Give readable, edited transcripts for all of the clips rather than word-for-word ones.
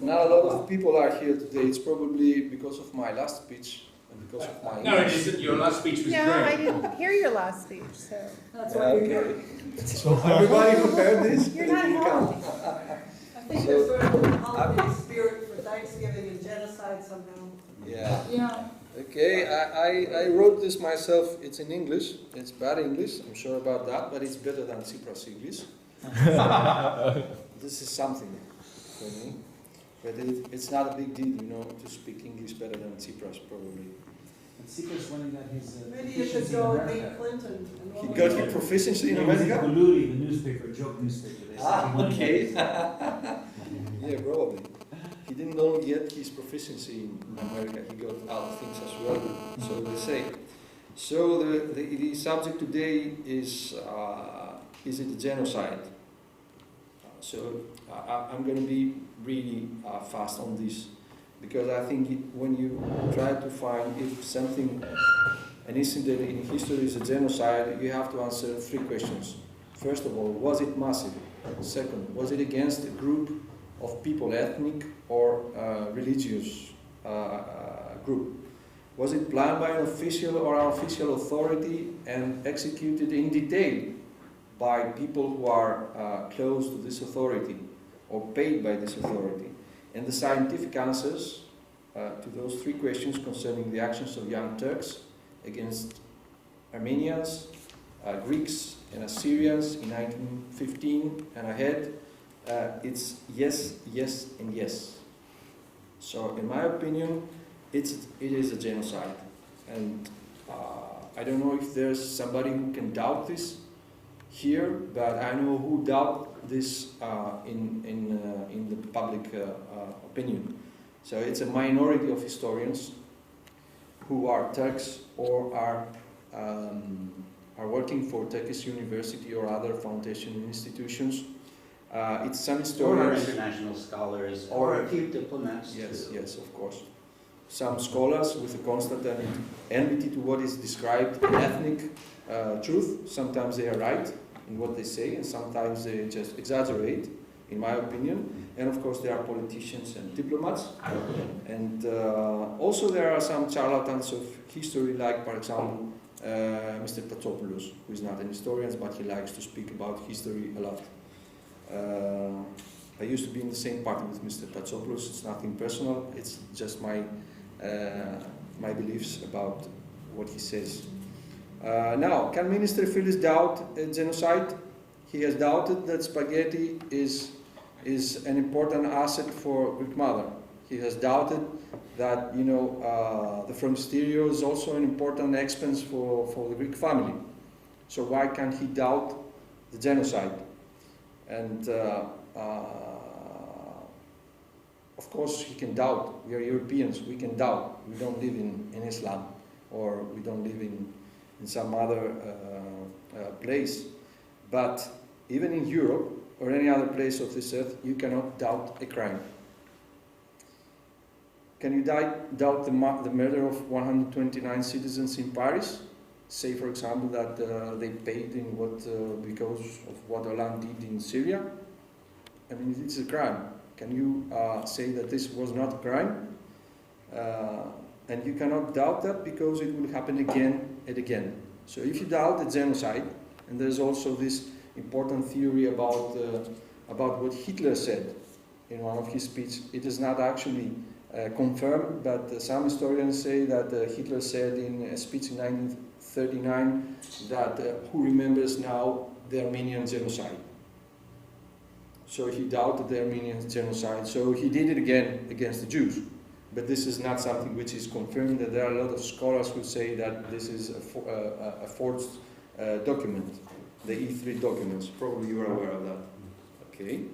not a lot of people are here today. It's probably because of my last speech and because of my No, it isn't. Your last speech was No, great. I didn't hear your last speech, so. That's why you're here. Okay. So everybody who heard this, You're not you healthy. I think there's sort of a holiday spirit for Thanksgiving and genocide somehow. Yeah. Yeah. Okay, I wrote this myself. It's in English. It's bad English, I'm sure about that, but it's better than Tsipras English. This is something for me. But it's not a big deal, you know, to speak English better than Tsipras, probably. And Tsipras, when he got his Maybe you should proficiency in go and America. meet Clinton. And He what got we his do. proficiency in It was America? Uluri, the newspaper, joke newspaper. They said he won Okay. that. Yeah, probably. He didn't only get his proficiency in America, he got other things as well, so they say. So the subject today is it a genocide? I'm going to be really fast on this, because I think when you try to find if something, an incident in history is a genocide, you have to answer three questions. First of all, was it massive? Second, was it against a group of people, ethnic or religious group? Was it planned by an official or unofficial authority and executed in detail by people who are close to this authority or paid by this authority? And the scientific answers to those three questions concerning the actions of young Turks against Armenians, Greeks and Assyrians in 1915 and ahead, it's yes, yes and yes. So in my opinion, it is a genocide, and I don't know if there's somebody who can doubt this here, but I know who doubt this in the public opinion. So it's a minority of historians who are Turks or are working for Turkish university or other foundation institutions. It's some Or historians. international scholars, or a few diplomats Yes, too. yes, of course. Some scholars with a constant enmity to what is described ethnic truth. Sometimes they are right in what they say, and sometimes they just exaggerate, in my opinion. And of course, there are politicians and diplomats. And also there are some charlatans of history, like, for example, Mr. Patsopoulos, who is not an historian, but he likes to speak about history a lot. I used to be in the same party with Mr. Patsopoulos. It's nothing personal. It's just my beliefs about what he says. Now, can Minister Filis doubt genocide? He has doubted that spaghetti is an important asset for Greek mother. He has doubted that, you know, the Frontisterio is also an important expense for the Greek family. So why can't he doubt the genocide? And of course he can doubt. We are Europeans, we can doubt. We don't live in Islam, or we don't live in some other place. But even in Europe or any other place of this earth, you cannot doubt a crime. Can you doubt the murder of 129 citizens in Paris? Say, for example, that they paid in because of what Hollande did in Syria? I mean, it's a crime. Can you say that this was not a crime? And you cannot doubt that because it will happen again and again. So if you doubt the genocide, and there's also this important theory about what Hitler said in one of his speeches. It is not actually confirmed, but some historians say that Hitler said in a speech in 1939 that who remembers now the Armenian genocide? So he doubted the Armenian genocide, so he did it again against the Jews. But this is not something which is confirmed. That there are a lot of scholars who say that this is a forged document, the E3 documents. Probably you are aware of that. Okay.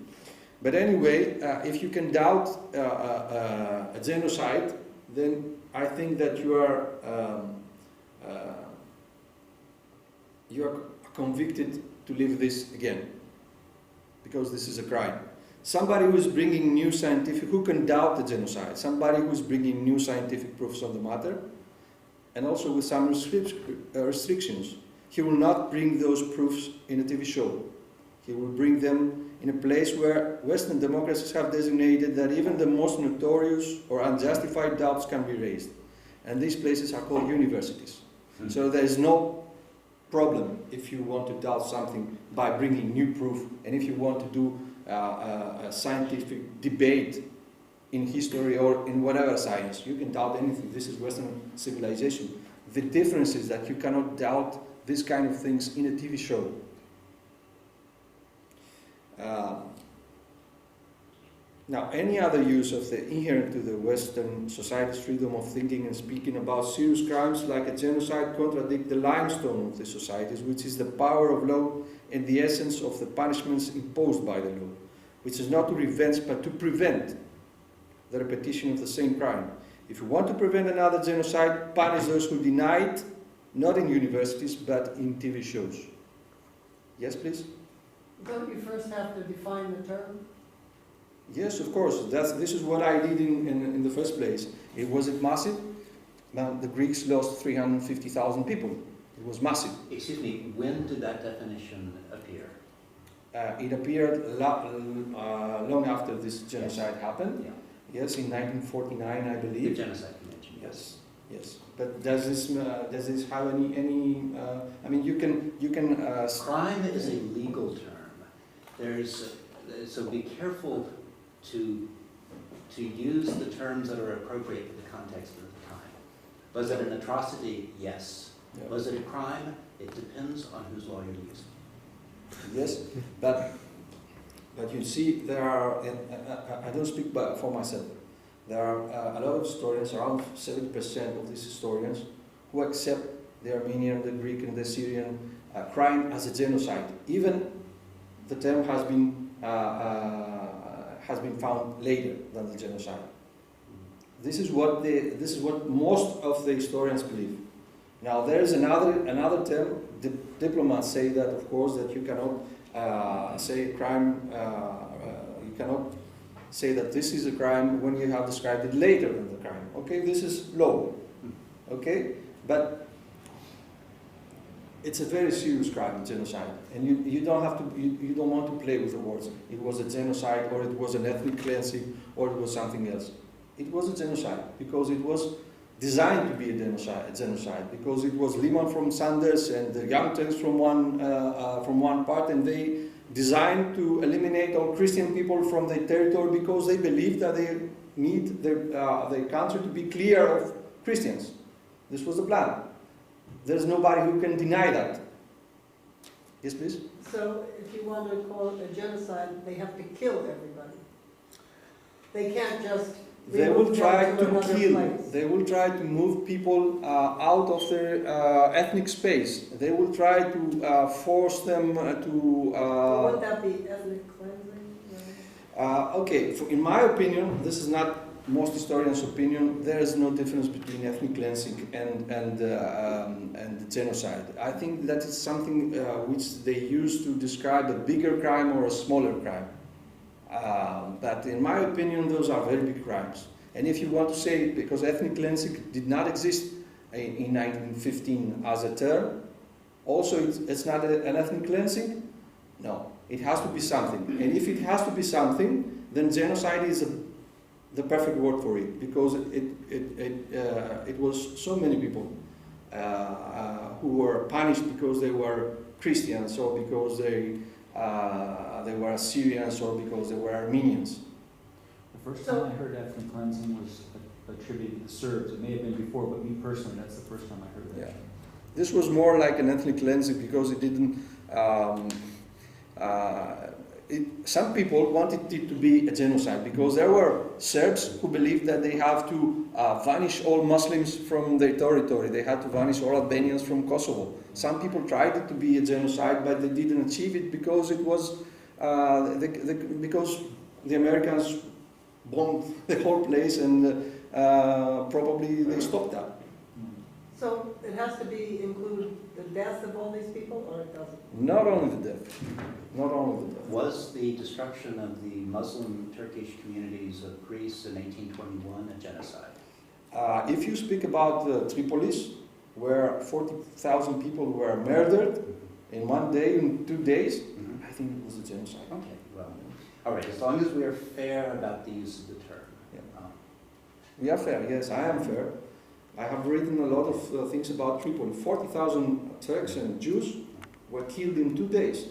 But anyway, if you can doubt a genocide, then I think that you are convicted to live this again, because this is a crime. Somebody who is bringing new scientific, who can doubt the genocide? Somebody who is bringing new scientific proofs on the matter, and also with some restrictions. He will not bring those proofs in a TV show. He will bring them in a place where Western democracies have designated that even the most notorious or unjustified doubts can be raised. And these places are called universities. So there is no problem if you want to doubt something by bringing new proof, and if you want to do a scientific debate in history or in whatever science, you can doubt anything. This is Western civilization. The difference is that you cannot doubt these kind of things in a TV show. Now, any other use of the inherent to the Western society's freedom of thinking and speaking about serious crimes like a genocide contradict the limestone of the societies, which is the power of law and the essence of the punishments imposed by the law, which is not to revenge but to prevent the repetition of the same crime. If you want to prevent another genocide, punish those who deny it, not in universities but in TV shows. Yes, please? Don't you first have to define the term? Yes, of course. This is what I did in the first place. It was massive. Now, the Greeks lost 350,000 people. It was massive. Excuse me, when did that definition appear? It appeared long after this genocide happened. Yeah. Yes, in 1949, I The believe. Genocide Convention. Yes, yes. But does this have any? I mean, you can. Crime is a legal term. So be careful to use the terms that are appropriate for the context of the time. Was it an atrocity? Yes. Yeah. Was it a crime? It depends on whose law you're using. Yes, but you see, there are. I don't speak for myself. There are a lot of historians, around 70% of these historians, who accept the Armenian, the Greek, and the Syrian crime as a genocide. Even the term has been found later than the genocide. This is what most of the historians believe. Now there is another term. Diplomats say that, of course, that you cannot say a crime. You cannot say that this is a crime when you have described it later than the crime. Okay, this is law. Okay, but it's a very serious crime, genocide, and you don't have to. You don't want to play with the words. It was a genocide, or it was an ethnic cleansing, or it was something else. It was a genocide because it was designed to be a genocide because it was Lehman from Sanders and the Young Turks from one part, and they designed to eliminate all Christian people from their territory because they believed that they need their country to be clear of Christians. This was the plan. There's nobody who can deny that. Yes, please? So if you want to call it a genocide, they have to kill everybody. They can't just They will remove try them to another kill. place. They will try to move people out of their ethnic space. They will try to force them to. Would that be ethnic cleansing? Okay, in my opinion, this is not most historians' opinion. There is no difference between ethnic cleansing and genocide. I think that is something which they use to describe a bigger crime or a smaller crime. But in my opinion, those are very big crimes. And if you want to say, because ethnic cleansing did not exist in 1915 as a term, also it's not an ethnic cleansing? No, it has to be something. And if it has to be something, then genocide is the perfect word for it, because it was so many people who were punished because they were Christians, or because they were Assyrians, or because they were Armenians. The first time I heard ethnic cleansing was attributed to the Serbs. It may have been before, but me personally, that's the first time I heard that. Yeah. This was more like an ethnic cleansing because it didn't. Some people wanted it to be a genocide because there were Serbs who believed that they have to vanish all Muslims from their territory. They had to vanish all Albanians from Kosovo. Some people tried it to be a genocide, but they didn't achieve it because it was because the Americans bombed the whole place, and probably they stopped that. So it has to include the death of all these people, or it doesn't? Not only the death. Not only the death. Was the destruction of the Muslim Turkish communities of Greece in 1821 a genocide? If you speak about Tripolis, where 40,000 people were murdered, in 1 day, in 2 days, Mhm. I think it was a genocide. Okay, well, all right, as long as we are fair about the use of the term. Yeah. Um, We are fair, yes, I am fair. I have written a lot of things about Tripoli. 40,000 Turks and Jews were killed in 2 days.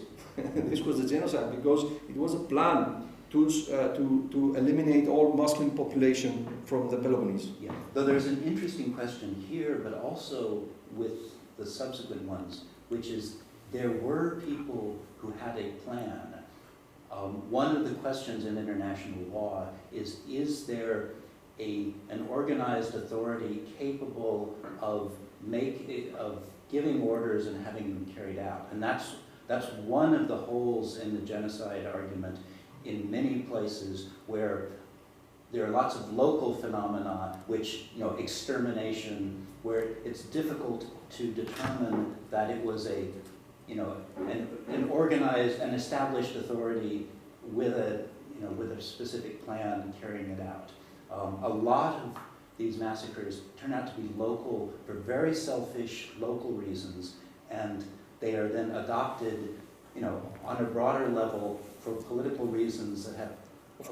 This was a genocide because it was a plan to eliminate all Muslim population from the Peloponnese. Yeah, though there's an interesting question here, but also with the subsequent ones, which is there were people who had a plan. One of the questions in international law is there an organized authority capable of giving orders and having them carried out? And that's one of the holes in the genocide argument in many places where there are lots of local phenomena, which, extermination, where it's difficult to determine that it was an organized and established authority with a specific plan carrying it out. A lot of these massacres turn out to be local for very selfish local reasons, and they are then adopted, on a broader level for political reasons that have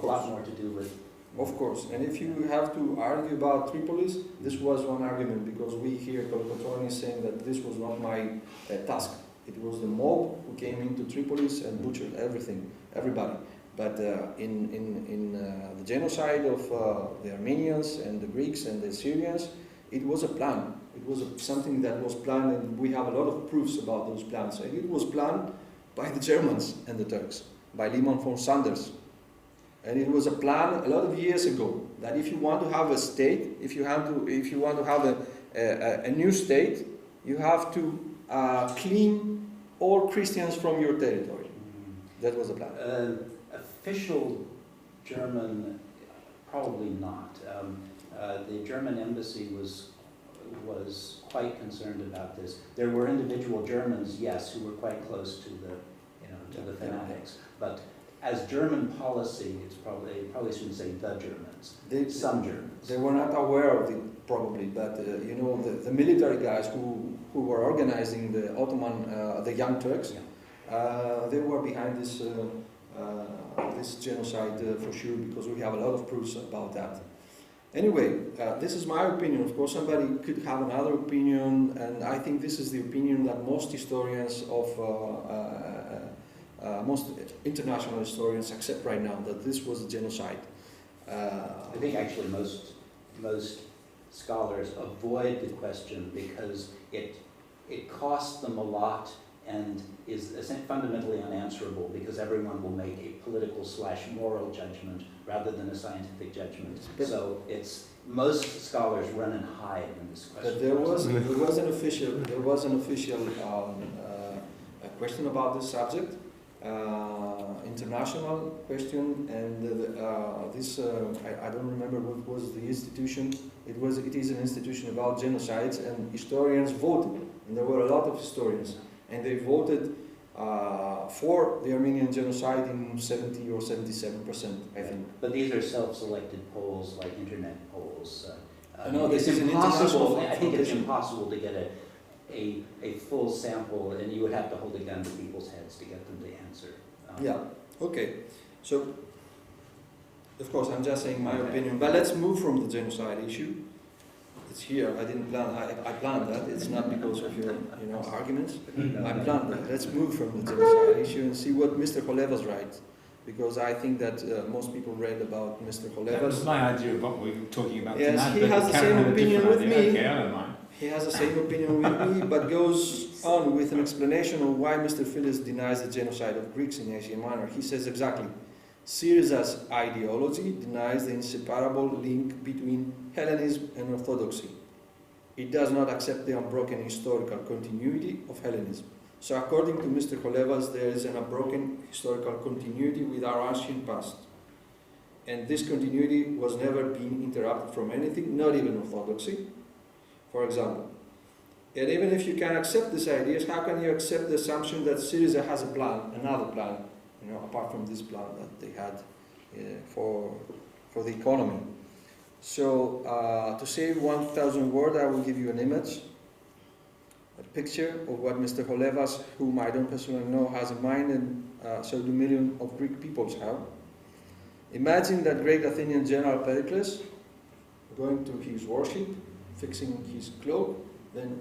a lot more to do with. Of course, and if you have to argue about Tripolis, this was one argument, because we here Kolokotroni is saying that this was not my task. It was the mob who came into Tripolis and butchered everybody. But in the genocide of the Armenians and the Greeks and the Syrians, it was a plan. It was something that was planned, and we have a lot of proofs about those plans. And it was planned by the Germans and the Turks, by Liman von Sanders. And it was a plan a lot of years ago that if you want to have a state, if you want to have a new state, you have to clean all Christians from your territory. That was the plan. Official German, probably not. The German embassy was quite concerned about this. There were individual Germans, yes, who were quite close to the fanatics, but as German policy, probably shouldn't say the Germans. Some Germans. They were not aware of it, probably, but the military guys who were organizing the Ottoman, the Young Turks, they were behind this genocide for sure, because we have a lot of proofs about that. Anyway, this is my opinion. Of course, somebody could have another opinion, and I think this is the opinion that most historians most international historians accept right now, that this was a genocide. I think actually most scholars avoid the question because it costs them a lot and is fundamentally unanswerable, because everyone will make a political/moral judgment rather than a scientific judgment. So most scholars run and hide in this question. But there was an official question about this subject, international question, and I don't remember what was the institution. It is an institution about genocides, and historians voted, and there were a lot of historians, and they voted for the Armenian genocide in 70 or 77%, I think. But these are self-selected polls, like internet polls. No, this is an impossible. international I think it's competition. impossible to get a full sample, and you would have to hold a gun to people's heads to get them to answer. Yeah. Okay. So, of course, I'm just saying my opinion. But let's move from the genocide issue. It's here. I didn't plan. I planned that. It's not because of your, arguments. I planned that. Let's move from the genocide issue and see what Mr. Choleva's writes, because I think that most people read about Mr. That Choleva's. was my idea of what we were talking about Yes, tonight. he but has the Karen same had a opinion different with idea. me. Okay, I don't mind. He has the same opinion with me, but goes on with an explanation of why Mr. Filis denies the genocide of Greeks in Asia Minor. He says exactly, Syriza's ideology denies the inseparable link between Hellenism and Orthodoxy. It does not accept the unbroken historical continuity of Hellenism. So according to Mr. Cholevas, there is an unbroken historical continuity with our ancient past. And this continuity was never being interrupted from anything, not even Orthodoxy, for example. And even if you can accept these ideas, how can you accept the assumption that Syriza has a plan, another plan, apart from this plan that they had for the economy? So to save 1,000 words, I will give you an image. a picture of what Mr. Holevas, whom I don't personally know, has in mind, and so do millions of Greek peoples have. Imagine that great Athenian general Pericles going to his worship, fixing his cloak, then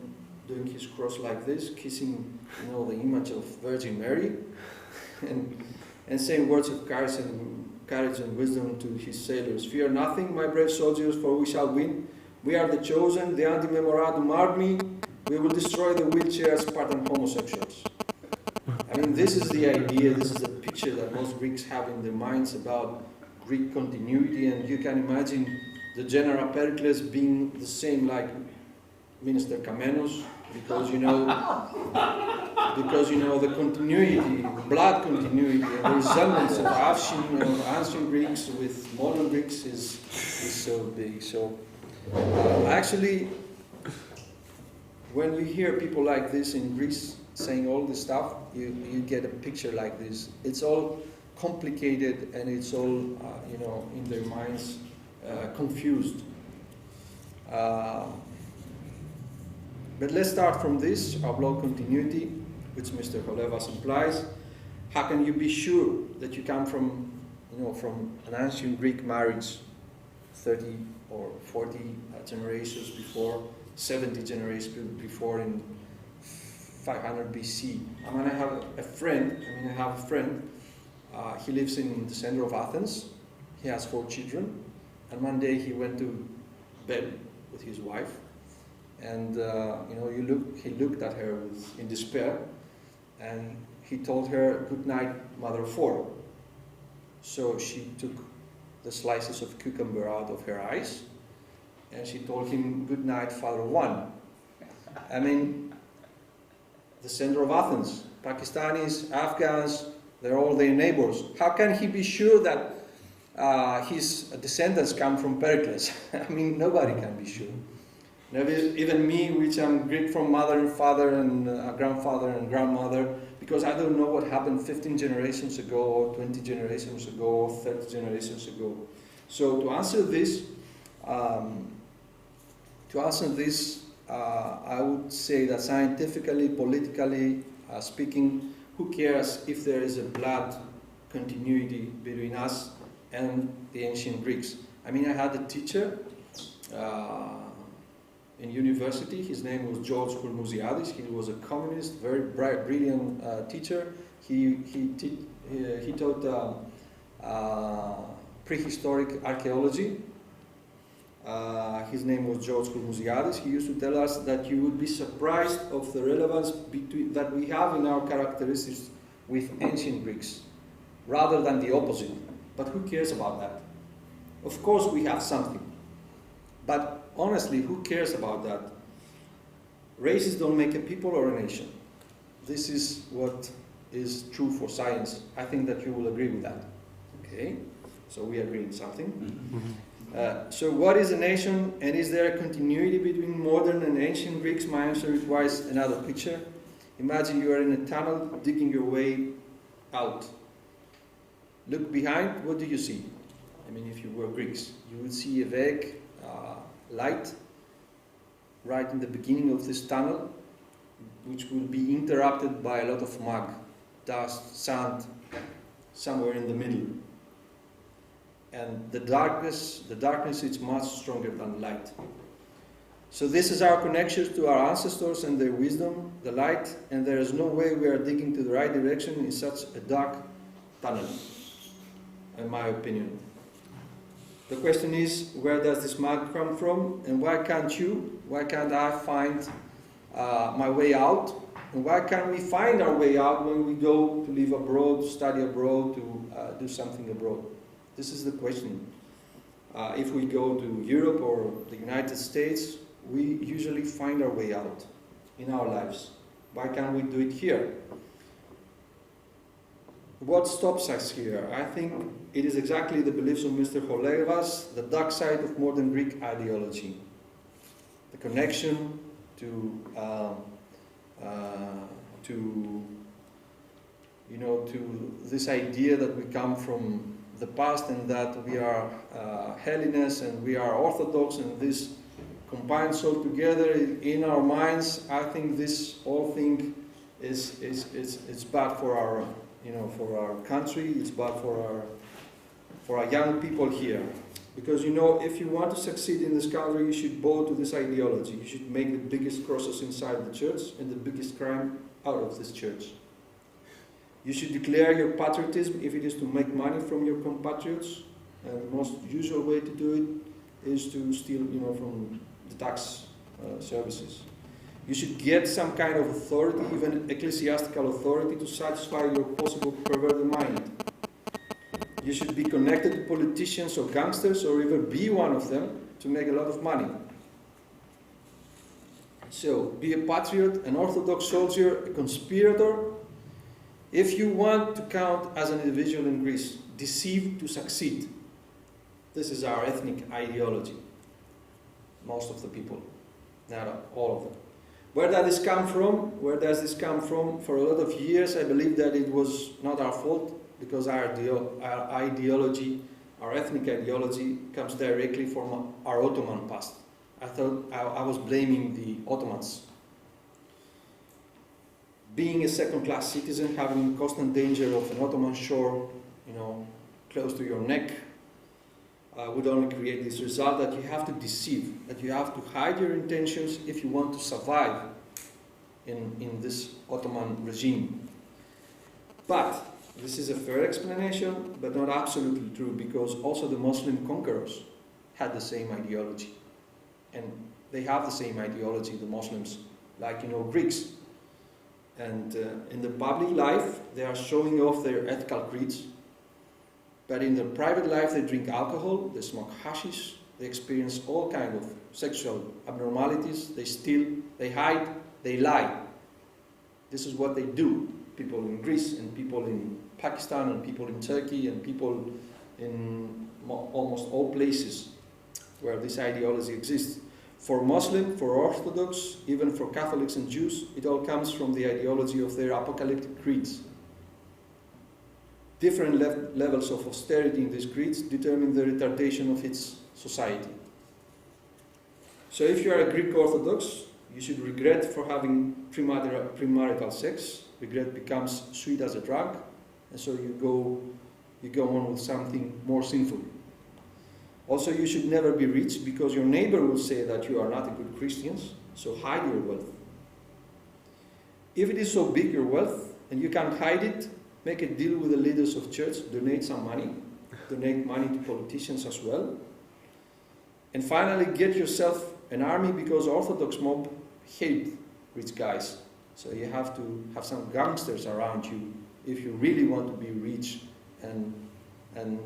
doing his cross like this, kissing, the image of Virgin Mary, and saying words of courage and wisdom to his sailors. Fear nothing, my brave soldiers, for we shall win. We are the chosen, the ante memoratum army. We will destroy the wheelchair Spartan homosexuals. I mean, this is the idea, this is the picture that most Greeks have in their minds about Greek continuity, and you can imagine the general Pericles being the same like Minister Kamenos, because the continuity, blood continuity, and the resemblance of ancient Greeks with modern Greeks is so big. So actually, when you hear people like this in Greece saying all this stuff, you get a picture like this. It's all complicated, and it's all in their minds confused. But let's start from this, our blood continuity, which Mr. Holevas implies. How can you be sure that you come from an ancient Greek marriage 30 or 40 generations before, 70 generations before in 500 BC? I have a friend, he lives in the center of Athens. He has 4 children, and one day he went to bed with his wife, and he looked at her in despair, and he told her, "Good night, mother of 4." So she took the slices of cucumber out of her eyes, and she told him, "Good night, father of 1." I mean, the center of Athens, Pakistanis, Afghans, they're all their neighbors. How can he be sure that his descendants come from Pericles? I mean, nobody can be sure. Even me, which I'm Greek from mother and father and grandfather and grandmother, because I don't know what happened 15 generations ago, or 20 generations ago, or 30 generations ago. So to answer this, I would say that scientifically, politically speaking, who cares if there is a blood continuity between us and the ancient Greeks? I mean, I had a teacher in university. His name was George Hourmouziadis. He was a communist, very bright, brilliant teacher. He taught prehistoric archaeology. His name was George Hourmouziadis. He used to tell us that you would be surprised of the relevance that we have in our characteristics with ancient Greeks, rather than the opposite. But who cares about that? Of course we have something. But honestly, who cares about that? Races don't make a people or a nation. This is what is true for science. I think that you will agree with that. Okay? So we agree on something. So what is a nation, and is there a continuity between modern and ancient Greeks? My answer requires another picture. Imagine you are in a tunnel digging your way out. Look behind, what do you see? I mean, if you were Greeks, you would see a vague light right in the beginning of this tunnel, which will be interrupted by a lot of mud, dust, sand, somewhere in the middle. And the darkness is much stronger than light. So this is our connection to our ancestors and their wisdom, the light, and there is no way we are digging to the right direction in such a dark tunnel, in my opinion. The question is, where does this mud come from, and why can't I find my way out? And why can't we find our way out when we go to live abroad, to study abroad, to do something abroad? This is the question. If we go to Europe or the United States, we usually find our way out in our lives. Why can't we do it here? What stops us here? I think it is exactly the beliefs of Mr. Holevas, the dark side of modern Greek ideology. The connection to this idea that we come from the past and that we are Hellenists and we are Orthodox, and this combined all together in our minds, I think this whole thing is bad for our, for our country. It's bad for our young people here. Because if you want to succeed in this country, you should bow to this ideology. You should make the biggest crosses inside the church and the biggest crime out of this church. You should declare your patriotism if it is to make money from your compatriots. And the most usual way to do it is to steal, from the tax services. You should get some kind of authority, even ecclesiastical authority, to satisfy your possible perverted mind. You should be connected to politicians or gangsters, or even be one of them, to make a lot of money. So, be a patriot, an orthodox soldier, a conspirator. If you want to count as an individual in Greece, deceive to succeed. This is our ethnic ideology. Most of the people, not all of them. Where does this come from? Where does this come from? For a lot of years, I believe that it was not our fault, because our ideology, our ethnic ideology, comes directly from our Ottoman past. I thought I was blaming the Ottomans. Being a second-class citizen, having constant danger of an Ottoman shore, close to your neck, would only create this result that you have to deceive, that you have to hide your intentions if you want to survive in this Ottoman regime. But this is a fair explanation, but not absolutely true, because also the Muslim conquerors had the same ideology. And they have the same ideology, the Muslims, like, Greeks. And in the public life, they are showing off their ethical creeds. But in their private life, they drink alcohol, they smoke hashish, they experience all kinds of sexual abnormalities, they steal, they hide, they lie. This is what they do. People in Greece, and people in Pakistan, and people in Turkey, and people in almost all places where this ideology exists. For Muslim, for Orthodox, even for Catholics and Jews, it all comes from the ideology of their apocalyptic creeds. Different levels of austerity in these creeds determine the retardation of its society. So if you are a Greek Orthodox, you should regret for having premarital sex. Regret becomes sweet as a drug, and so you go on with something more sinful. Also, you should never be rich, because your neighbor will say that you are not a good Christian, so hide your wealth. If it is so big, your wealth, and you can't hide it, make a deal with the leaders of church, donate some money, donate money to politicians as well. And finally, get yourself an army, because Orthodox mob hate rich guys. So you have to have some gangsters around you if you really want to be rich and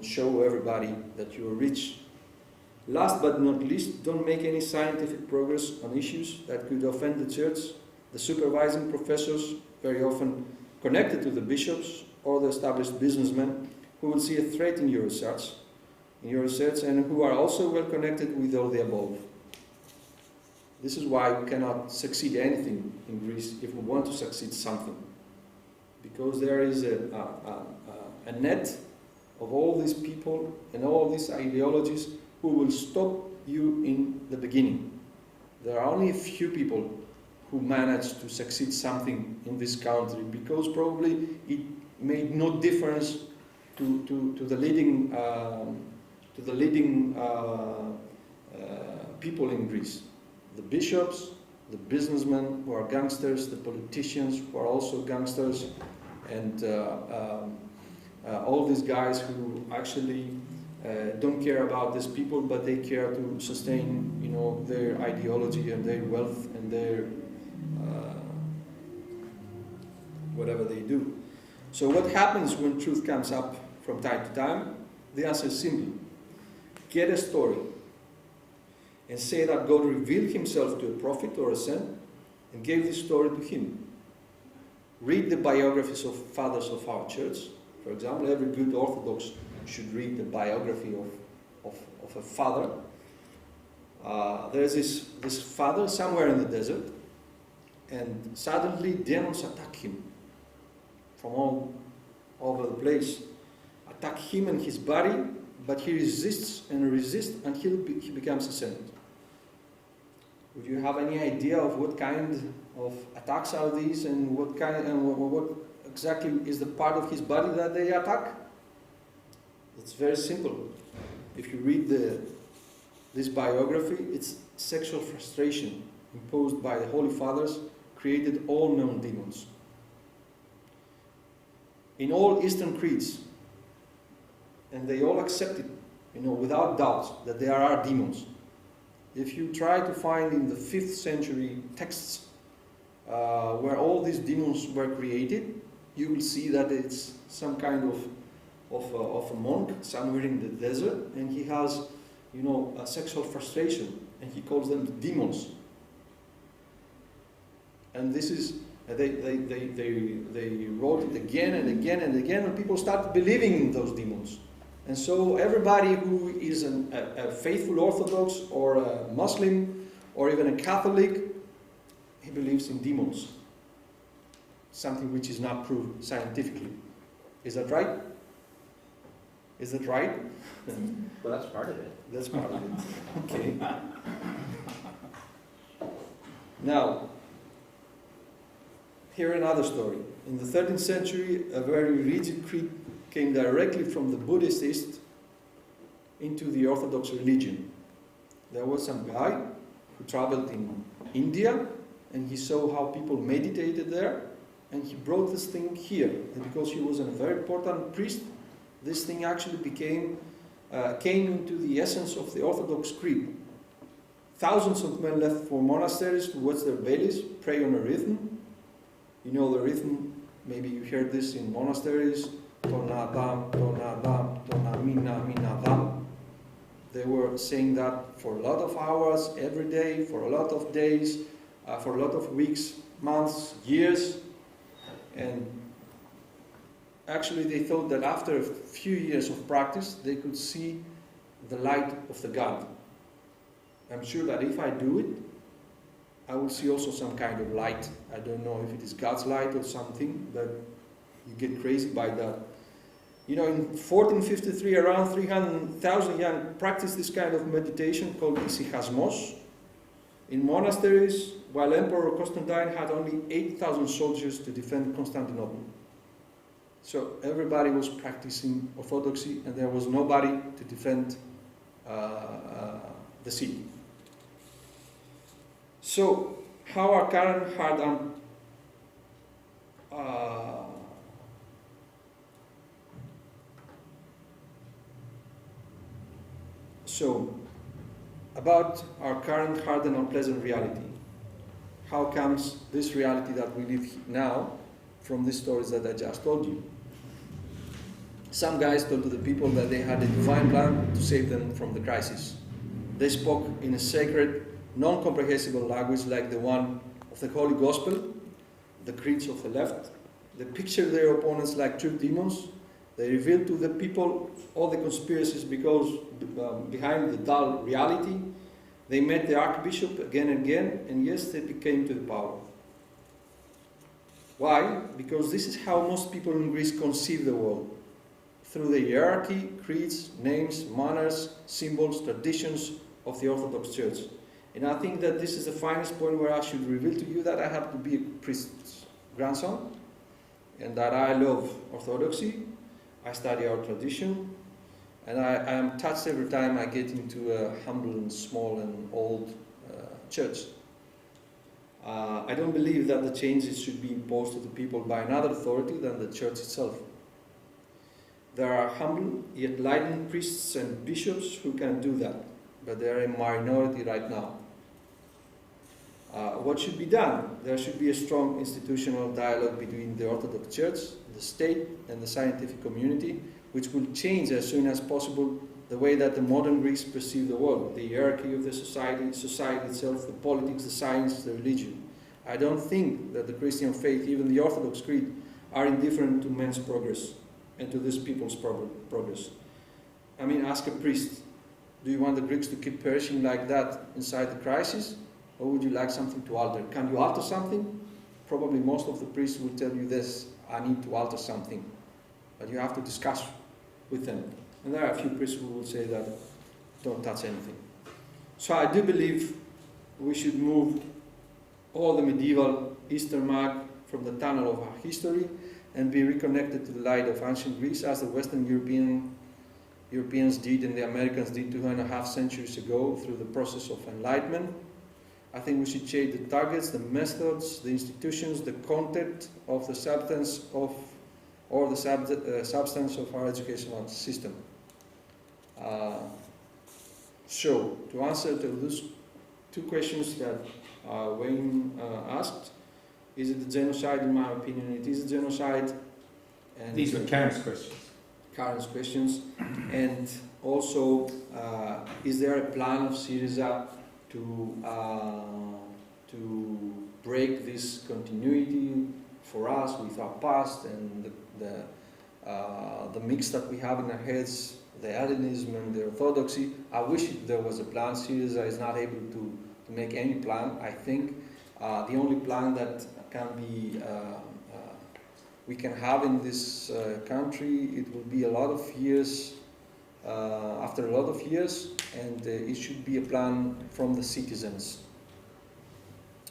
show everybody that you're rich. Last but not least, don't make any scientific progress on issues that could offend the church. The supervising professors, very often connected to the bishops or the established businessmen, who will see a threat in your research, and who are also well connected with all the above. This is why we cannot succeed anything in Greece if we want to succeed something. Because there is a net of all these people and all these ideologies who will stop you in the beginning. There are only a few people who manage to succeed something in this country, because probably it made no difference to the leading people in Greece. The bishops, the businessmen who are gangsters, the politicians who are also gangsters, and all these guys who actually don't care about these people, but they care to sustain, their ideology and their wealth and their whatever they do. So what happens when truth comes up from time to time? The answer is simple. Get a story and say that God revealed himself to a prophet or a saint and gave this story to him. Read the biographies of fathers of our church. For example, every good Orthodox should read the biography of a father. There's this father somewhere in the desert, and suddenly demons attack him from all over the place. Attack him and his body, but he resists and resists until he becomes a saint. Would you have any idea of what kind of attacks are these, and what exactly is the part of his body that they attack? It's very simple. If you read this biography, it's sexual frustration imposed by the Holy Fathers created all known demons. In all Eastern creeds, and they all accepted, without doubt, that there are demons. If you try to find in the 5th century texts where all these demons were created, you will see that it's some kind of a monk somewhere in the desert, and he has, a sexual frustration, and he calls them demons. And this is, they wrote it again and again and again, and people started believing in those demons. And so everybody who is a faithful Orthodox or a Muslim or even a Catholic, he believes in demons. Something which is not proved scientifically. Is that right? Is that right? Well, that's part of it. That's part of it. Okay. Now, here another story. In the 13th century, a very rigid creed came directly from the Buddhist into the Orthodox religion. There was some guy who traveled in India, and he saw how people meditated there, and he brought this thing here. And because he was a very important priest, this thing actually came into the essence of the Orthodox creed. Thousands of men left for monasteries to watch their bellies, pray on a rhythm. You know the rhythm, maybe you heard this in monasteries. Tona dam, tona mina, mina dam. They were saying that for a lot of hours, every day, for a lot of days, for a lot of weeks, months, years. And actually they thought that after a few years of practice, they could see the light of the God. I'm sure that if I do it, I will see also some kind of light. I don't know if it is God's light or something, but you get crazy by that. In 1453, around 300,000 young practiced this kind of meditation called Isichasmos in monasteries, while Emperor Constantine had only 8,000 soldiers to defend Constantinople. So everybody was practicing orthodoxy, and there was nobody to defend the city. So, how our current hard So, about our current hard and unpleasant reality. How comes this reality that we live now from the stories that I just told you? Some guys told to the people that they had a divine plan to save them from the crisis. They spoke in a sacred, non-comprehensible language like the one of the Holy Gospel, the creeds of the left. They pictured their opponents like true demons. They revealed to the people all the conspiracies because behind the dull reality. They met the Archbishop again and again, and yes, they came to the power. Why? Because this is how most people in Greece conceive the world. Through the hierarchy, creeds, names, manners, symbols, traditions of the Orthodox Church. And I think that this is the finest point where I should reveal to you that I have to be a priest's grandson, and that I love Orthodoxy. I study our tradition, and I am touched every time I get into a humble and small and old church. I don't believe that the changes should be imposed to the people by another authority than the church itself. There are humble yet enlightened priests and bishops who can do that, but they are a minority right now. What should be done? There should be a strong institutional dialogue between the Orthodox Church, the state, and the scientific community, which will change as soon as possible the way that the modern Greeks perceive the world, the hierarchy of the society itself, the politics, the science, the religion. I don't think that the Christian faith, even the Orthodox creed, are indifferent to men's progress and to this people's progress. I mean, ask a priest, do you want the Greeks to keep perishing like that inside the crisis? Or would you like something to alter? Can you alter something? Probably most of the priests will tell you this, I need to alter something. But you have to discuss with them. And there are a few priests who will say that don't touch anything. So I do believe we should move all the medieval Eastern mark from the tunnel of our history and be reconnected to the light of ancient Greece as the Western Europeans did and the Americans did 2.5 centuries ago through the process of enlightenment. I think we should change the targets, the methods, the institutions, the content of the substance of substance of our educational system. So, to answer to those two questions that Wayne asked, is it a genocide? In my opinion, it is a genocide. And These were Karen's questions. Karen's questions. And also, is there a plan of Syriza to break this continuity for us with our past and the mix that we have in our heads, the Hellenism and the Orthodoxy? I wish there was a plan. Syriza is not able to make any plan. I think the only plan that can be we can have in this country, it will be a lot of years, after a lot of years, and it should be a plan from the citizens.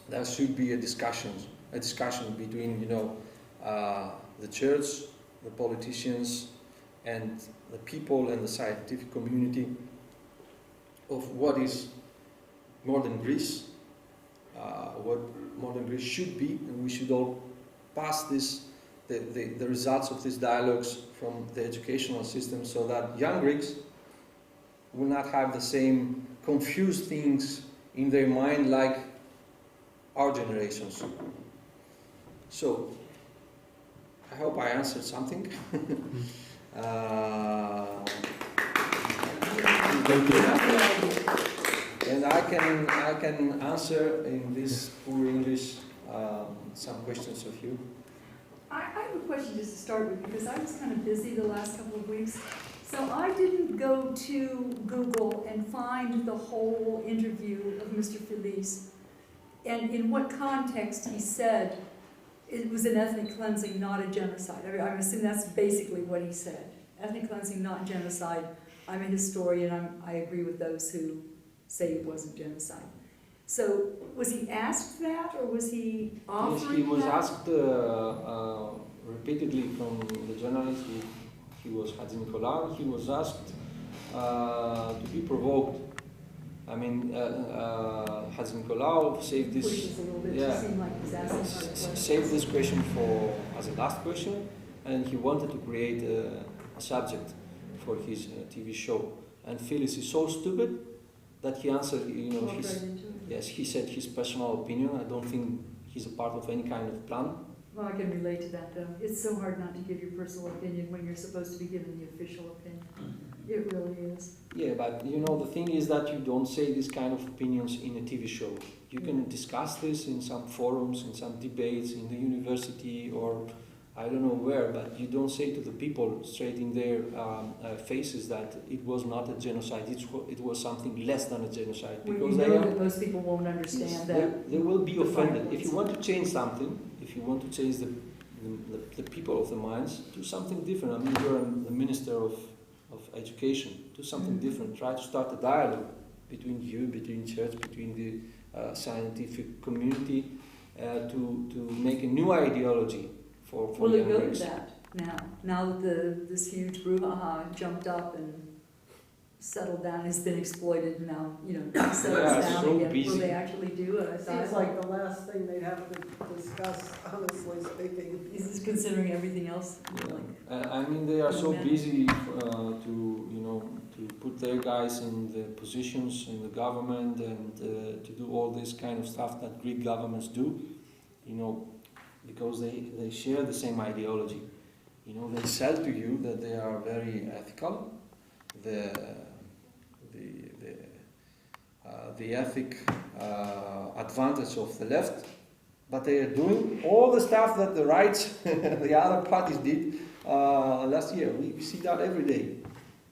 There should be a discussion between, the church, the politicians, and the people and the scientific community of what is modern Greece, what modern Greece should be, and we should all pass the results of these dialogues from the educational system so that young Greeks will not have the same confused things in their mind like our generations. So, I hope I answered something. And I can answer in this poor English some questions of you. I have a question just to start with, because I was kind of busy the last couple of weeks. So I didn't go to Google and find the whole interview of Mr. Filis and in what context he said it was an ethnic cleansing, not a genocide. I mean, I'm assuming that's basically what he said. Ethnic cleansing, not genocide. I'm a historian. I agree with those who say it wasn't genocide. So, was he asked that, or was he offering that? Yes, he was asked repeatedly from the journalist. He was Hadzi Nicolau. He was asked to be provoked. I mean, Hadzi Nicolau saved this. Pushes a little bit to seem like he's asking hard questions. Saved this question as a last question, and he wanted to create a subject for his TV show. And Filis is so stupid that he answered, yes, he said his personal opinion. I don't think he's a part of any kind of plan. Well, I can relate to that, though. It's so hard not to give your personal opinion when you're supposed to be giving the official opinion. It really is. Yeah, but the thing is that you don't say these kind of opinions in a TV show. You can discuss this in some forums, in some debates, in the university, or I don't know where, but you don't say to the people straight in their faces that it was not a genocide, it was something less than a genocide. Because you know that most people won't understand that. They will be offended. If you want to change something, if you want to change the people of the minds, do something different. I mean, you're the Minister of Education. Do something different. Try to start a dialogue between church, between the scientific community, to make a new ideology. Will it go to that now that this huge brouhaha jumped up and settled down, has been exploited, and now, settles down so again? busy. Will they actually do a Seems dialogue? like the last thing they'd have to discuss, honestly speaking. Is this considering everything else? I mean, they are so busy to put their guys in the positions in the government and to do all this kind of stuff that Greek governments do, because they share the same ideology. They sell to you that they are very ethical, the ethic advantage of the left, but they are doing all the stuff that the right, the other parties did last year. We see that every day.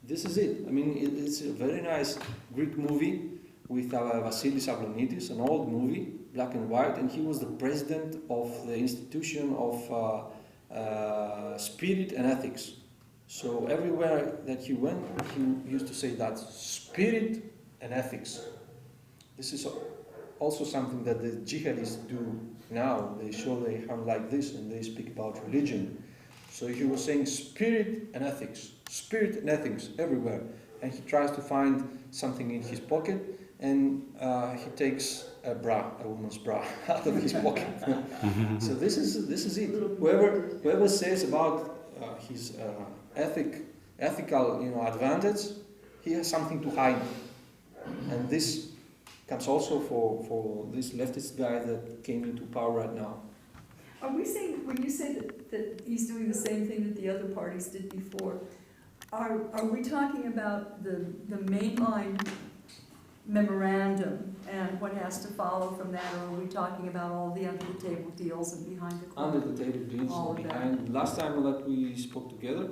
This is it. I mean, it's a very nice Greek movie with Vasilis Ablonitis, an old movie, black and white, and he was the president of the Institution of Spirit and Ethics. So everywhere that he went, he used to say that spirit and ethics. This is also something that the jihadists do now. They show they harm like this and they speak about religion. So he was saying spirit and ethics everywhere. And he tries to find something in his pocket and he takes a woman's bra out of his pocket. So this is it. Whoever says about his ethical advantage, he has something to hide. And this comes also for this leftist guy that came into power right now. Are we saying, when you say that he's doing the same thing that the other parties did before, are we talking about the mainline memorandum and what has to follow from that, or are we talking about all the under-the-table deals and behind the curtain? Under the table deals All and of behind. Last time that we spoke together,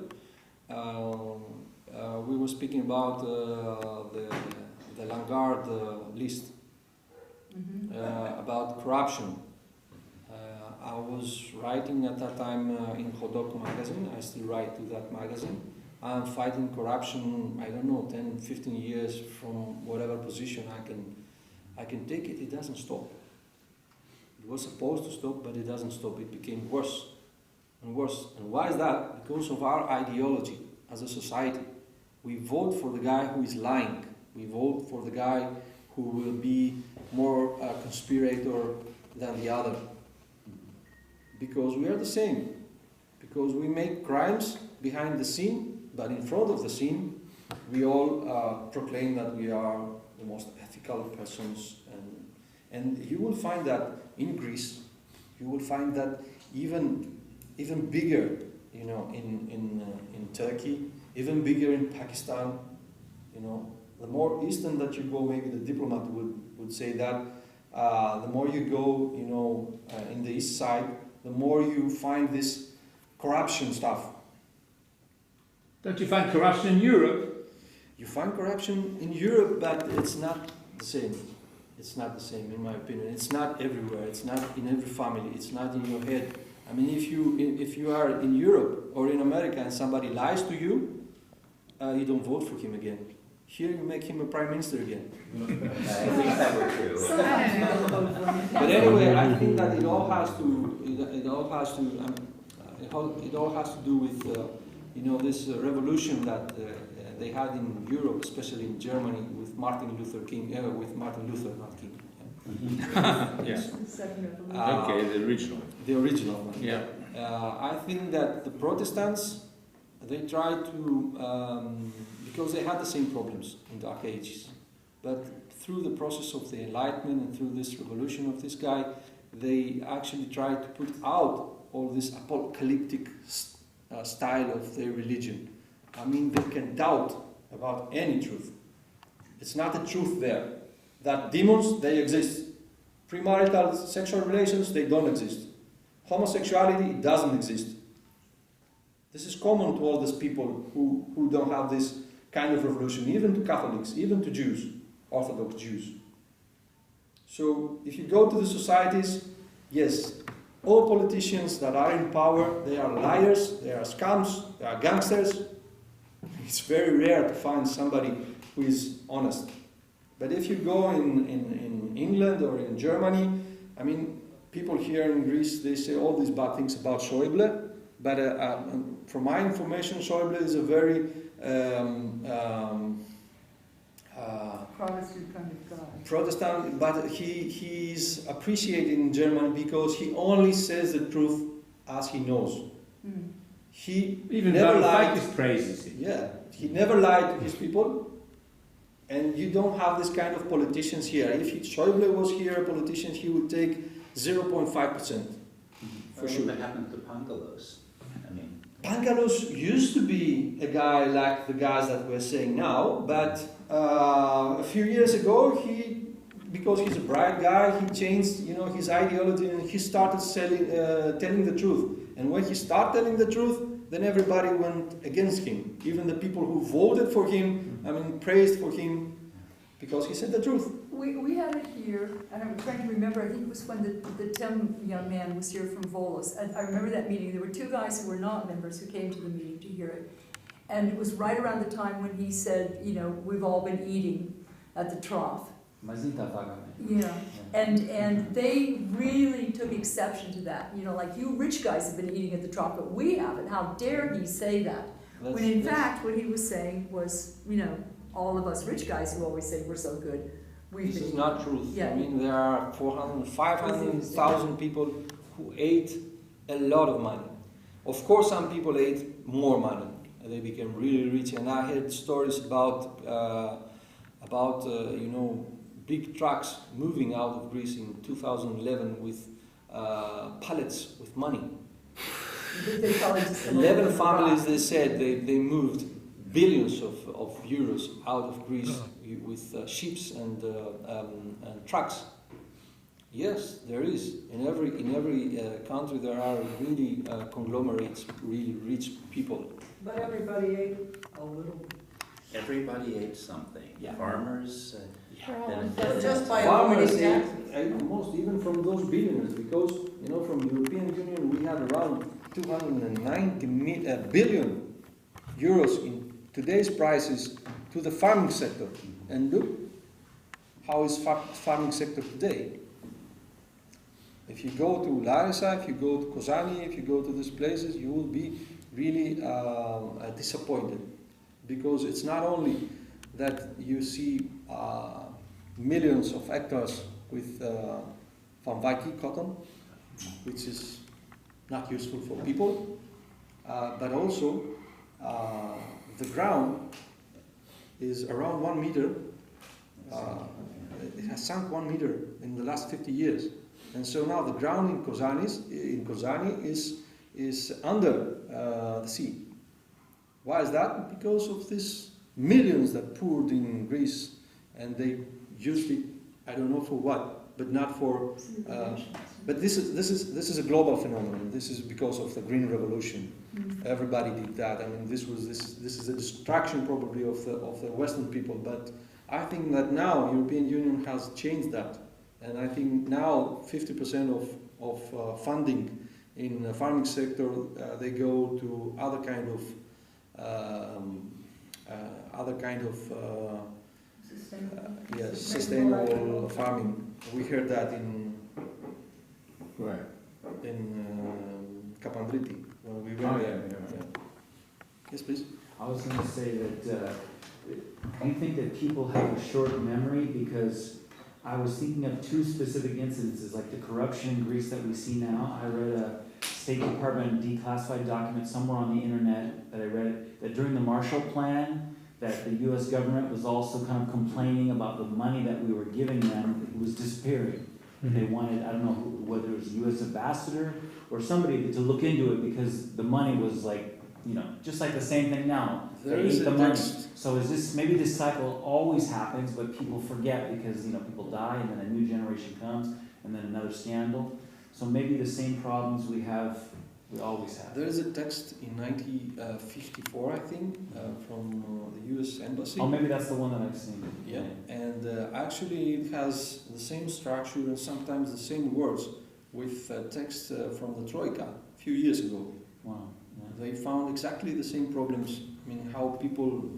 we were speaking about the Langard list, about corruption. I was writing at that time in Hodok magazine. I still write to that magazine. I'm fighting corruption, I don't know, 10, 15 years from whatever position I can take it. It doesn't stop. It was supposed to stop, but it doesn't stop. It became worse and worse. And why is that? Because of our ideology as a society. We vote for the guy who is lying. We vote for the guy who will be more a conspirator than the other. Because we are the same. Because we make crimes behind the scene, but in front of the scene, we all proclaim that we are the most ethical persons. And you will find that in Greece, you will find that even bigger, in Turkey, even bigger in Pakistan. The more eastern that you go, maybe the diplomat would say that, the more you go, in the east side, the more you find this corruption stuff. Don't you find corruption in Europe? You find corruption in Europe, but it's not the same. It's not the same, in my opinion. It's not everywhere. It's not in every family. It's not in your head. I mean, if you are in Europe or in America and somebody lies to you, you don't vote for him again. Here you make him a prime minister again. I wish that were true. But anyway, I think that it all has to do with this revolution that they had in Europe, especially in Germany, with Martin Luther, not King. Yes. Yeah. Okay, the original. The original one. Yeah. I think that the Protestants, they tried to, because they had the same problems in Dark Ages, but through the process of the Enlightenment and through this revolution of this guy, they actually tried to put out all this apocalyptic style of their religion. I mean, they can doubt about any truth. It's not a truth there. That demons, they exist. Premarital sexual relations, they don't exist. Homosexuality, it doesn't exist. This is common to all these people who don't have this kind of revolution, even to Catholics, even to Jews, Orthodox Jews. So if you go to the societies, yes, all politicians that are in power, they are liars, they are scums, they are gangsters. It's very rare to find somebody who is honest. But if you go in England or in Germany, I mean, people here in Greece, they say all these bad things about Schäuble, but from my information, Schäuble is a very Protestant kind of guy. Protestant, but he's appreciated in Germany because he only says the truth as he knows. Mm. He Even never lied. Varoufakis praises him. Yeah, he never lied to his people, and you don't have this kind of politicians here. If Schäuble was here, a politician, he would take 0.5%, for sure. What happened to Pangalos? I mean, Pangalos used to be a guy like the guys that we're saying now, but a few years ago, because he's a bright guy, he changed, his ideology, and he started telling the truth. And when he started telling the truth, then everybody went against him. Even the people who voted for him, praised for him, because he said the truth. We had it here, and I'm trying to remember, I think it was when the Tim young man was here from Volos. I remember that meeting. There were two guys who were not members who came to the meeting to hear it. And it was right around the time when he said, we've all been eating at the trough. Mas nem tá vaga, né? Yeah, and they really took exception to that. You know, like, you rich guys have been eating at the top, but we haven't. How dare he say that? When in fact, what he was saying was, you know, all of us rich guys who always say we're so good, we've This been is eating. not truth. Yeah. I mean, there are 500,000 people who ate a lot of money. Of course, some people ate more money, and they became really rich. And I heard stories about you know, big trucks moving out of Greece in 2011 with pallets with money. They probably just 11 families, they said, they moved billions of euros out of Greece with ships and trucks. Yes, there is. In every country there are really conglomerates, really rich people. But everybody ate a little. Everybody ate something. Yeah. Farmers We're all benefited. Just by Farmers avoiding ate most, even from those billionaires, because, you know, from European Union we had around 290 billion euros in today's prices to the farming sector. And look how is farming sector today. If you go to Larissa, if you go to Kozani, if you go to these places, you will be really disappointed, because it's not only that you see millions of hectares with Van Wyk cotton, which is not useful for people, but also the ground is around 1 meter. It has sunk 1 meter in the last 50 years. And so now the ground in Kozani is under the sea. Why is that? Because of these millions that poured in Greece, and they used it, I don't know for what, but not for. But this is a global phenomenon. This is because of the Green Revolution. Everybody did that. I mean, this is a distraction probably of the Western people. But I think that now European Union has changed that. And I think now 50% of funding in the farming sector, they go to other kind of sustainable farming. We heard that in Kapandriti when we went there. Yeah. Yes, please. I was going to say that, do you think that people have a short memory? Because I was thinking of two specific incidences, like the corruption in Greece that we see now. I read a State Department declassified document somewhere on the internet that I read, that during the Marshall Plan, that the U.S. government was also kind of complaining about the money that we were giving them. It was disappearing. They wanted, I don't know whether it was a U.S. ambassador or somebody to look into it, because the money was like, you know, just like the same thing now. There They is ate the a money. text. So is this, maybe this cycle always happens, but people forget because, you know, people die and then a new generation comes and then another scandal. So maybe the same problems we always have. There is a text in 1954, I think, from the U.S. Embassy. Oh, maybe that's the one that I've seen. Yeah, and actually it has the same structure and sometimes the same words with text from the Troika a few years ago. Wow. Yeah. They found exactly the same problems. I mean, how people,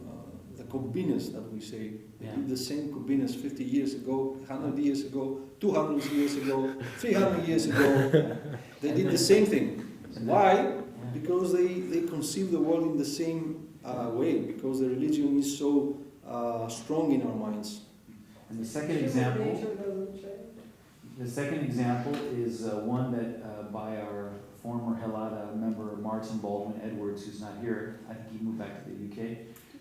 the Combines that we say, they Yeah. did the same Combines 50 years ago, 100 years ago, 200 years ago, 300 years ago. They did the same thing. Why? Yeah. Because they conceive the world in the same way, because the religion is so strong in our minds. And the second Human example. nature doesn't change. The second example is one that by our former Helada member Martin Baldwin Edwards, who's not here. I think he moved back to the UK.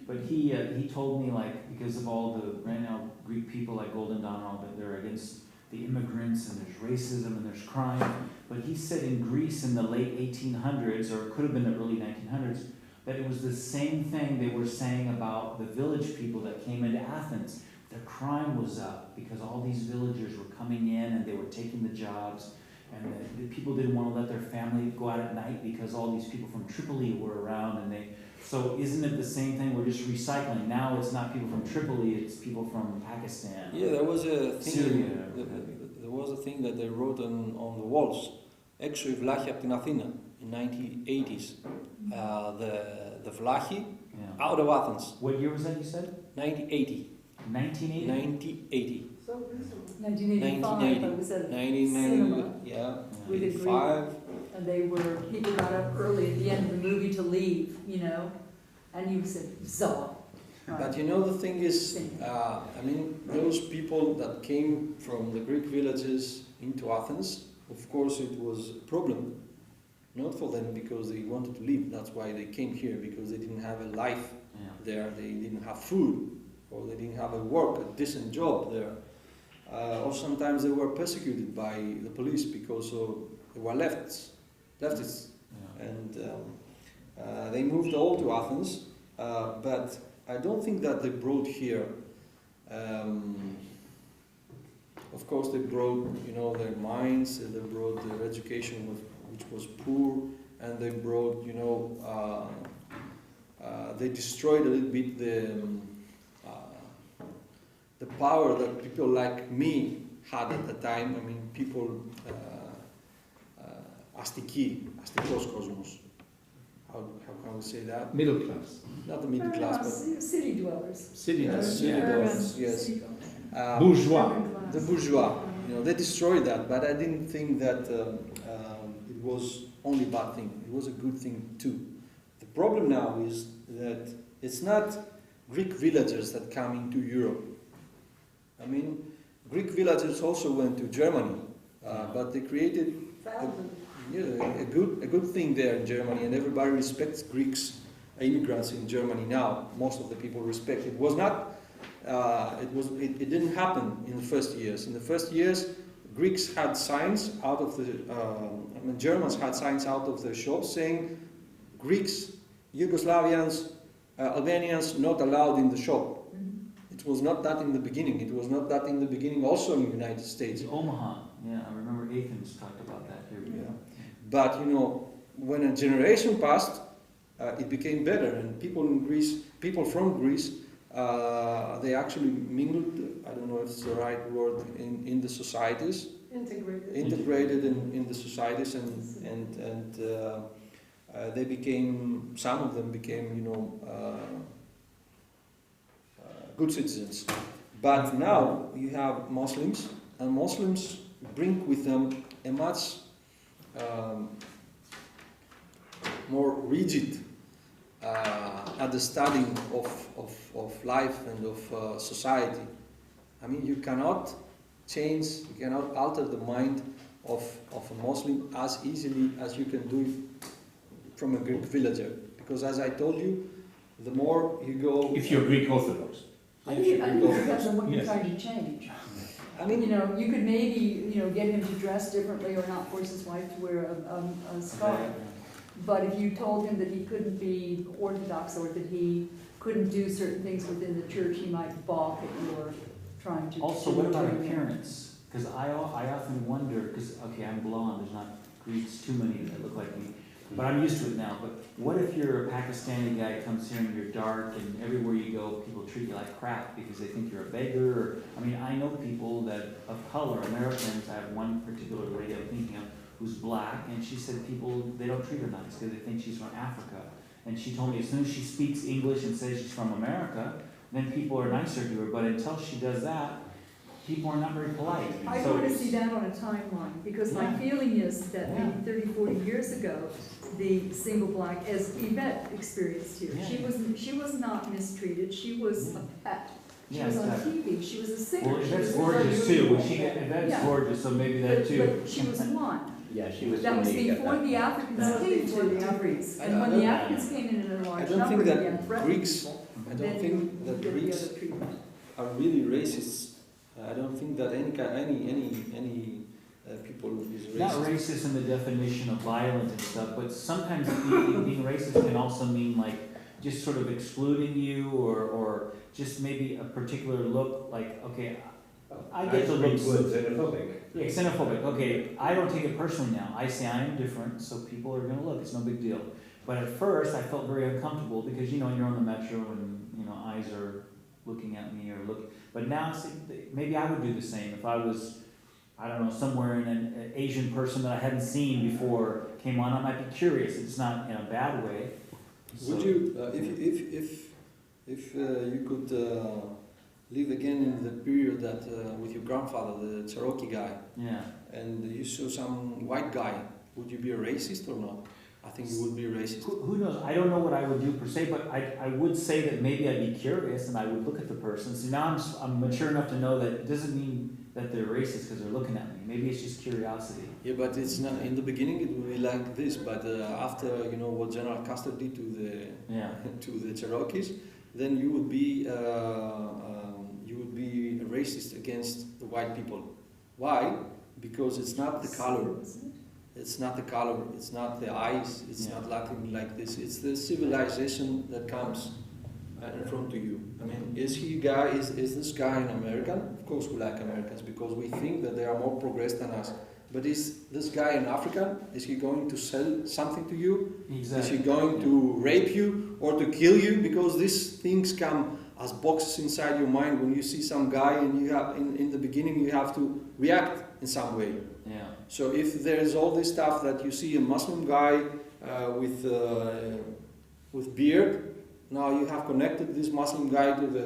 But he told me, like, because of all the right now Greek people like Golden Dawn and all that, they're against the immigrants and there's racism and there's crime. But he said in Greece in the late 1800s, or it could have been the early 1900s, that it was the same thing they were saying about the village people that came into Athens. Their crime was up because all these villagers were coming in and they were taking the jobs, and the people didn't want to let their family go out at night because all these people from Tripoli were around, and so isn't it the same thing? We're just recycling. Now it's not people from Tripoli, it's people from Pakistan. Yeah, there was a thing. Syria. There was a thing that they wrote on the walls. Έξω οι βλάχοι από την Αθήνα in 1980s. The Vlachi Yeah. out of Athens. What year was that you said? 1980. 1980? 1980. So 1985, I was at a 1990, cinema yeah, with a 85. and people got up early at the end of the movie to leave, you know, and you said, so. But you know, the thing is, I mean, those people that came from the Greek villages into Athens, of course it was a problem. Not for them because they wanted to leave, that's why they came here, because they didn't have a life there, they didn't have food, or they didn't have a work, a decent job there. Or sometimes they were persecuted by the police because they were leftists. And they moved all to Athens, but I don't think that they brought here, of course they brought, you know, their minds, they brought their education which was poor, and they brought, you know, they destroyed a little bit the power that people like me had at the time. I mean, people, astikos cosmos. How can we say that? Middle class. Not the middle class, but City dwellers. City yes, yeah. dwellers, yes. City dwellers. Bourgeois. The bourgeois. You know, they destroyed that, but I didn't think that it was only a bad thing. It was a good thing too. The problem now is that it's not Greek villagers that come into Europe. I mean, Greek villagers also went to Germany, but they created a good thing there in Germany, and everybody respects Greeks, immigrants in Germany now. Most of the people respect. It was not. It didn't happen in the first years. In the first years, Greeks had signs out of the. Germans had signs out of the shops saying, "Greeks, Yugoslavians, Albanians not allowed in the shop." It was not that in the beginning. It was not that in the beginning also in the United States. Omaha, yeah, I remember Athens talked about that here. Yeah. But you know, when a generation passed, it became better, and people in Greece, people from Greece, they actually mingled. I don't know if it's the right word in the societies. Integrated in the societies, and they became. Some of them became, you know, good citizens. But now you have Muslims, and Muslims bring with them a much more rigid understanding of life and of society. I mean, you cannot change, you cannot alter the mind of a Muslim as easily as you can do it from a Greek villager. Because as I told you, the more you go... If you're Greek Orthodox. I think it depends on what you're trying to change. I mean, you know, you could maybe, you know, get him to dress differently or not force his wife to wear a scarf. But if you told him that he couldn't be Orthodox or that he couldn't do certain things within the church, he might balk at your trying to... Also, what about appearance? Because I often wonder, because, okay, I'm blonde, there's not Greeks, too many that look like me, but I'm used to it now. But what if you're a Pakistani guy, comes here and you're dark, and everywhere you go, people treat you like crap because they think you're a beggar? Or, I mean, I know people that of color, Americans. I have one particular lady I'm thinking of who's black, and she said people, they don't treat her nice because they think she's from Africa. And she told me as soon as she speaks English and says she's from America, then people are nicer to her. But until she does that, people are not very polite. I want to see that on a timeline, because my feeling is that maybe 30, 40 years ago, the single black, as Yvette experienced here, she was not mistreated, she was a pet. She was on TV, she was a singer. Well, Yvette's gorgeous too. Yvette's gorgeous, so maybe that too. But she was one. Yeah, she was. That was before the Africans came to Greece. And when the Africans came in a large number, began threatening people. I don't think that Greeks are really racist. I don't think that any people is racist. Not racist in the definition of violent and stuff, but sometimes being racist can also mean like just sort of excluding you, or just maybe a particular look. Like, okay, I get the looks. Xenophobic. Yeah, xenophobic. Okay, I don't take it personally now. I say I am different, so people are going to look. It's no big deal. But at first, I felt very uncomfortable because, you know, you're on the metro and, you know, eyes are looking at me or look. But now, see, maybe I would do the same if I was, I don't know, somewhere in an Asian person that I hadn't seen before came on. I might be curious. It's not in a bad way. Would you, if you could live again in the period that with your grandfather, the Cherokee guy, Yeah. and you saw some white guy, would you be a racist or not? I think you would be a racist. Who knows? I don't know what I would do per se, but I would say that maybe I'd be curious and I would look at the person. So now I'm mature enough to know that it doesn't mean that they're racist because they're looking at me. Maybe it's just curiosity. Yeah, but it's not. In the beginning, it would be like this, but after you know what General Custer did to the Yeah. to the Cherokees, then you would be a racist against the white people. Why? Because it's not the color. It's not the color, it's not the eyes, it's Yeah. not nothing like this. It's the civilization that comes in front of you. I mean, is this guy an American? Of course we like Americans because we think that they are more progressed than us. But is this guy an African? Is he going to sell something to you? Exactly. Is he going to rape you or to kill you? Because these things come as boxes inside your mind when you see some guy and you have in the beginning you have to react in some way. Yeah. So if there is all this stuff that you see a Muslim guy with beard, now you have connected this Muslim guy to the.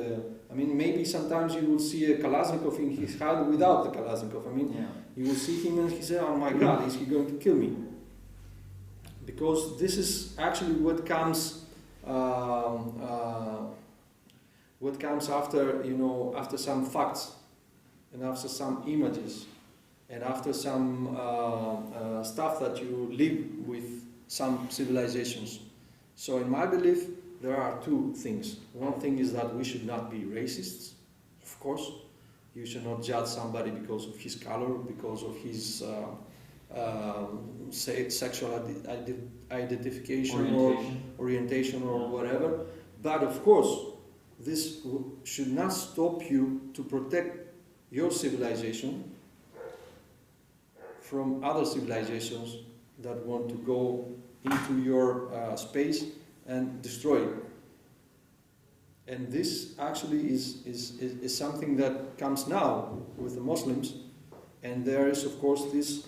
I mean, maybe sometimes you will see a Kalashnikov in his hand without the Kalashnikov. I mean, Yeah. you will see him and he say, "Oh my God, is he going to kill me?" Because this is actually what comes after after some facts and after some images. And after some stuff that you live with some civilizations. So in my belief, there are two things. One thing is that we should not be racists, of course. You should not judge somebody because of his color, because of his sexual identification or orientation or whatever. But of course, this should not stop you to protect your civilization from other civilizations that want to go into your space and destroy it. And this actually is something that comes now with the Muslims. And there is, of course, these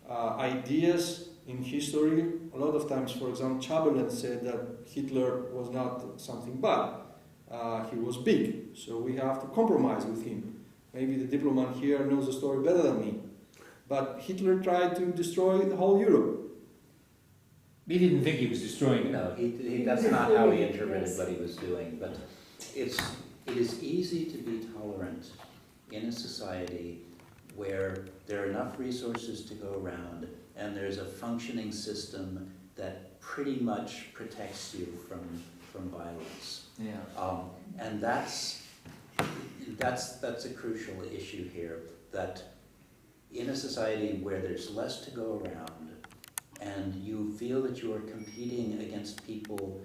ideas in history. A lot of times, for example, Chamberlain said that Hitler was not something bad. He was big, so we have to compromise with him. Maybe the diplomat here knows the story better than me. But Hitler tried to destroy the whole Europe. He didn't think he was destroying it. No, that's not how he interpreted what he was doing, but it is easy to be tolerant in a society where there are enough resources to go around and there's a functioning system that pretty much protects you from violence. Yeah. And that's a crucial issue here, that in a society where there's less to go around and you feel that you are competing against people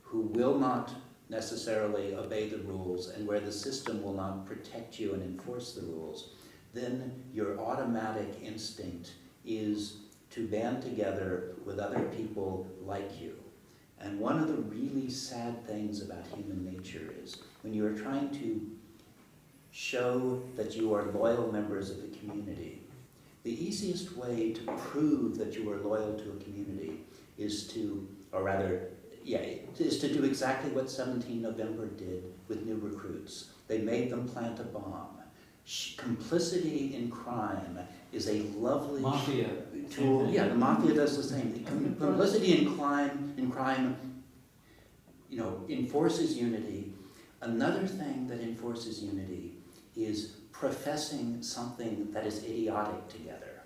who will not necessarily obey the rules and where the system will not protect you and enforce the rules, then your automatic instinct is to band together with other people like you. And one of the really sad things about human nature is when you are trying to show that you are loyal members of the community, the easiest way to prove that you are loyal to a community is to do exactly what 17 November did with new recruits. They made them plant a bomb. Complicity in crime is a lovely Mafia tool. Yeah, the mafia does the same. Complicity in crime, enforces unity. Another thing that enforces unity is professing something that is idiotic together.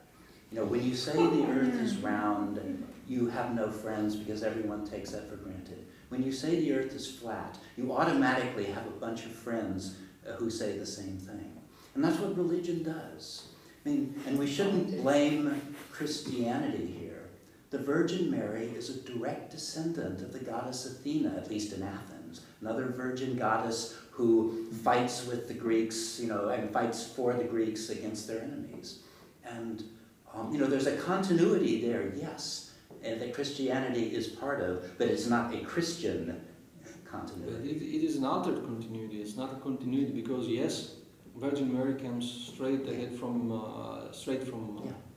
When you say the earth is round, you have no friends because everyone takes that for granted. When you say the earth is flat, you automatically have a bunch of friends who say the same thing. And that's what religion does. And we shouldn't blame Christianity here. The Virgin Mary is a direct descendant of the goddess Athena, at least in Athens, another virgin goddess who fights with the Greeks, and fights for the Greeks against their enemies. And, there's a continuity there, yes, that Christianity is part of, but it's not a Christian continuity. It is an altered continuity. It's not a continuity because, yes, Virgin Mary comes straight from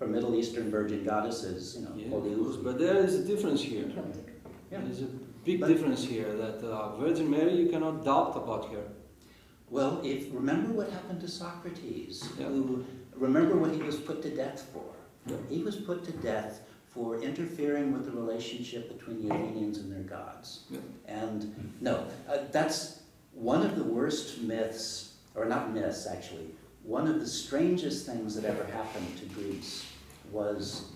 Middle Eastern virgin goddesses, Holy Uzi. But there is a difference here. Yeah. There is a big difference here that Virgin Mary, you cannot doubt about her. Well, remember what happened to Socrates, Yeah. remember what he was put to death for. Yeah. He was put to death for interfering with the relationship between the Athenians and their gods. Yeah. And no, that's one of the worst myths, or not myths actually, one of the strangest things that ever happened to Greece was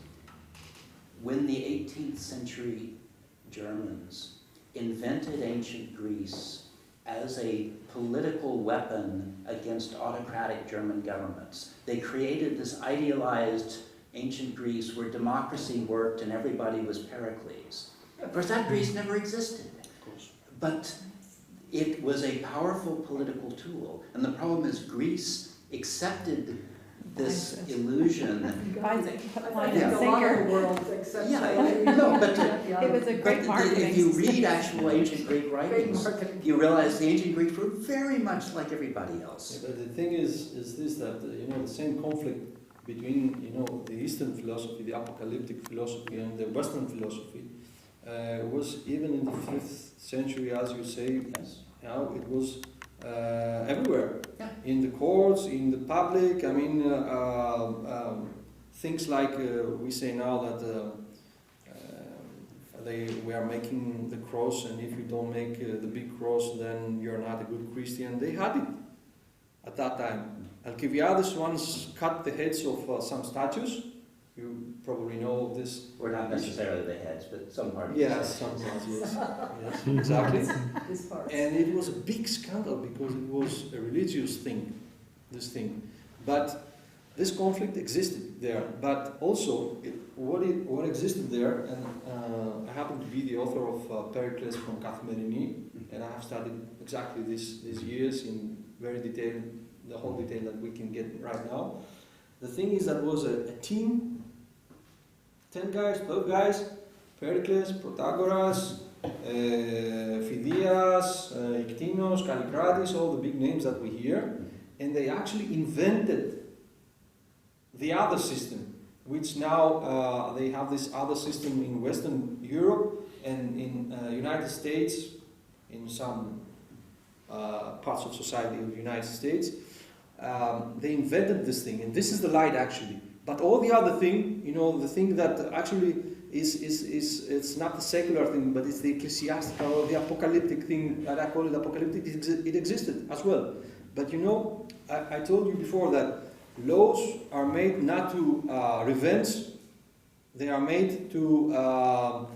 when the 18th century Germans invented ancient Greece as a political weapon against autocratic German governments. They created this idealized ancient Greece where democracy worked and everybody was Pericles. Of course, that Greece never existed. Of course. But it was a powerful political tool. And the problem is Greece accepted this illusion. I think a lot Yeah. of the world accepts that. No, but It was a great if marketing. you read actual ancient Greek Great writings, marketing. you realize the ancient Greeks were very much like everybody Yeah, else. but the thing is this, that the same conflict between the Eastern philosophy, the apocalyptic philosophy, and the Western philosophy was even in the 5th century, as you say. Yes. It was everywhere, Yeah. in the courts, in the public. I mean, things like we say now that we are making the cross, and if you don't make the big cross, then you're not a good Christian. They had it at that time. Alcibiades once cut the heads of some statues. You probably know this. Or not necessarily the heads, but some parts. Yes, some parts, yes. Yes, exactly. This part. And it was a big scandal because it was a religious thing, this thing. But this conflict existed there. But also, what existed there, and I happen to be the author of Pericles from Καθημερινή, and I have studied exactly these years in very detail, the whole detail that we can get right now. The thing is that was a team, 10 guys, 12 guys, Pericles, Protagoras, Phidias, Iktinos, Kallikratis, all the big names that we hear, and they actually invented the other system, which now they have this other system in Western Europe and in United States, in some parts of society of the United States. They invented this thing, and this is the light actually. But all the other thing, the thing that actually is it's not the secular thing, but it's the ecclesiastical or the apocalyptic thing that I call it apocalyptic. It existed as well. But I told you before that laws are made not to revenge; they are made to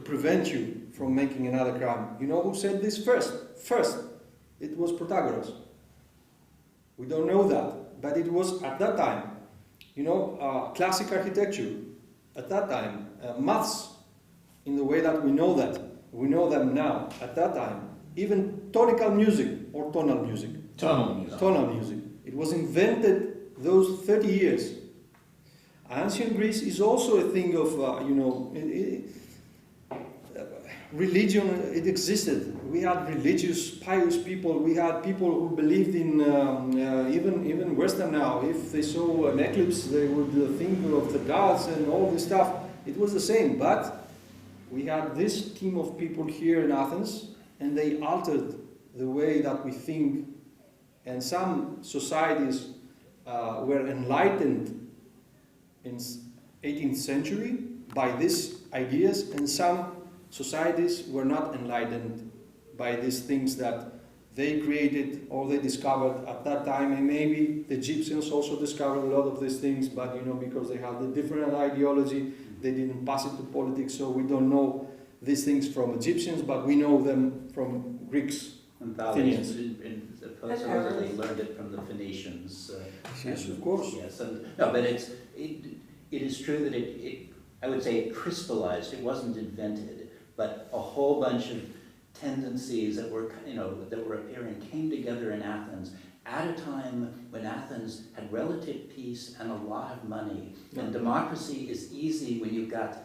prevent you from making another crime. You know who said this first? First, it was Protagoras. We don't know that, but it was at that time. Classic architecture at that time, maths in the way that we know them now at that time. Even tonal music or tonal music. Tonal music. Tonal music. It was invented those 30 years. Ancient Greece is also a thing of, religion. It existed. We had religious, pious people. We had people who believed in, even Western now. If they saw an eclipse, they would think of the gods and all this stuff. It was the same. But we had this team of people here in Athens, and they altered the way that we think. And some societies were enlightened in 18th century by these ideas, and some societies were not enlightened by these things that they created or they discovered at that time. And maybe the Egyptians also discovered a lot of these things, but because they had a different ideology, they didn't pass it to politics, so we don't know these things from Egyptians, but we know them from Greeks. And Thales supposedly learned it from the Phoenicians. Yes, of course. Yes, but it is true that I would say it crystallized. It wasn't invented, but a whole bunch of tendencies that were appearing came together in Athens at a time when Athens had relative peace and a lot of money. And democracy is easy when you've got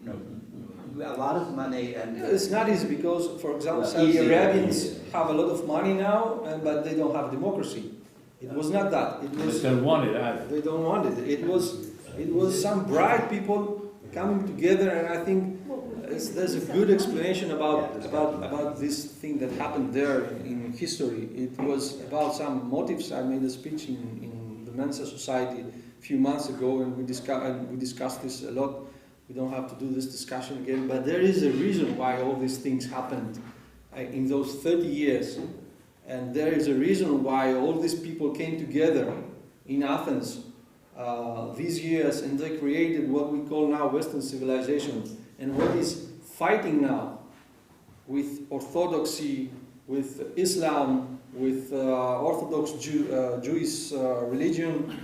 a lot of money. And it's not easy because, for example, Saudi Arabians have a lot of money now, but they don't have democracy. It was not that. It was, They don't want it either. they don't want it. It was some bright people coming together, and I think there's a good explanation about this thing that happened there in history. It was about some motives. I made a speech in the Mensa Society a few months ago, and we discussed this a lot. We don't have to do this discussion again, but there is a reason why all these things happened in those 30 years. And there is a reason why all these people came together in Athens these years, and they created what we call now Western civilization, and what is fighting now with orthodoxy, with Islam, with Orthodox Jewish religion,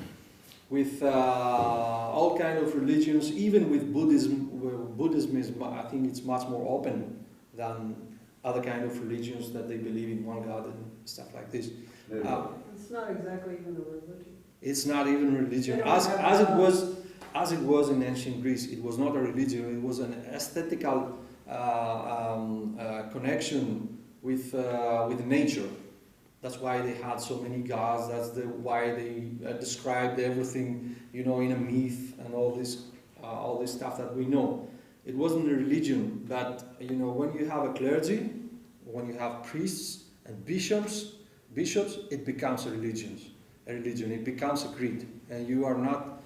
with all kind of religions, even with Buddhism. Buddhism is, I think, it's much more open than other kind of religions that they believe in one God and stuff like this. It's not exactly even a religion. It's not even religion. They don't As it was in ancient Greece, it was not a religion. It was an aesthetical connection with nature. That's why they had so many gods. That's why they described everything, in a myth and all this stuff that we know. It wasn't a religion, but when you have a clergy, when you have priests and bishops, it becomes a religion. It becomes a creed, and you are not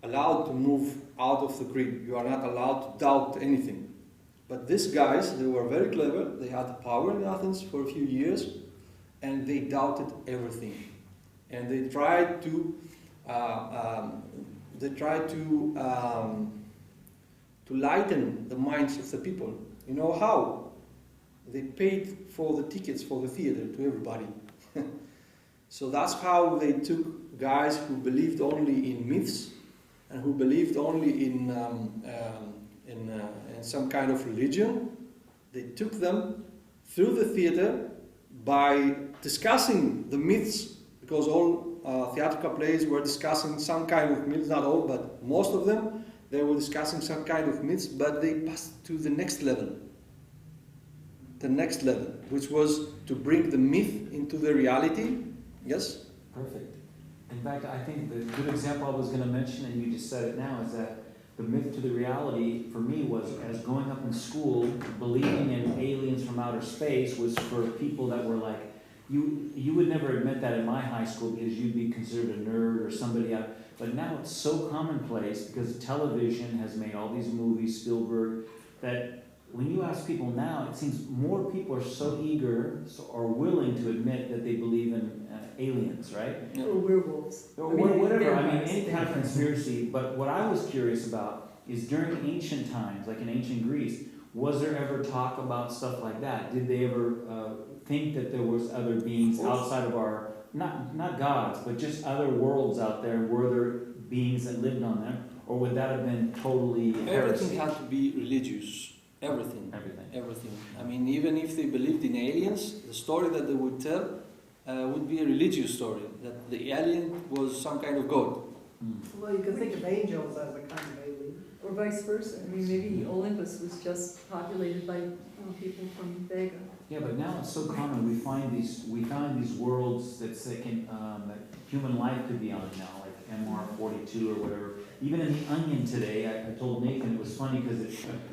allowed to move out of the creed. You are not allowed to doubt anything. But these guys, they were very clever. They had the power in Athens for a few years, and they doubted everything. And they tried to lighten the minds of the people. You know how? They paid for the tickets for the theater to everybody. So that's how they took guys who believed only in myths and who believed only in some kind of religion. They took them through the theater by discussing the myths, because all theatrical plays were discussing some kind of myths, not all, but most of them. They were discussing some kind of myths, but they passed to the next level. The next level, which was to bring the myth into the reality. Yes? Perfect. In fact, I think the good example I was going to mention, and you just said it now, is that the myth to the reality for me was, as growing up in school, believing in aliens from outer space was for people that were like, you would never admit that in my high school because you'd be considered a nerd or somebody out. But now it's so commonplace because television has made all these movies, Spielberg, that when you ask people now, it seems more people are so eager or willing to admit that they believe in aliens, right? Or werewolves. Or whatever. I mean, any kind of conspiracy. But what I was curious about is during ancient times, like in ancient Greece, was there ever talk about stuff like that? Did they ever think that there was other beings outside of our, not gods, but just other worlds out there? Were there beings that lived on them? Or would that have been totally heresy? Everything had to be religious. Everything. I mean, even if they believed in aliens, the story that they would tell would be a religious story, that the alien was some kind of god. Well, you can think of angels as a kind of alien. Or vice versa. I mean, maybe Olympus was just populated by people from Vega. Yeah, but now it's so common. We find these worlds that that human life could be on now, like MR42 or whatever. Even in The Onion today, I told Nathan it was funny because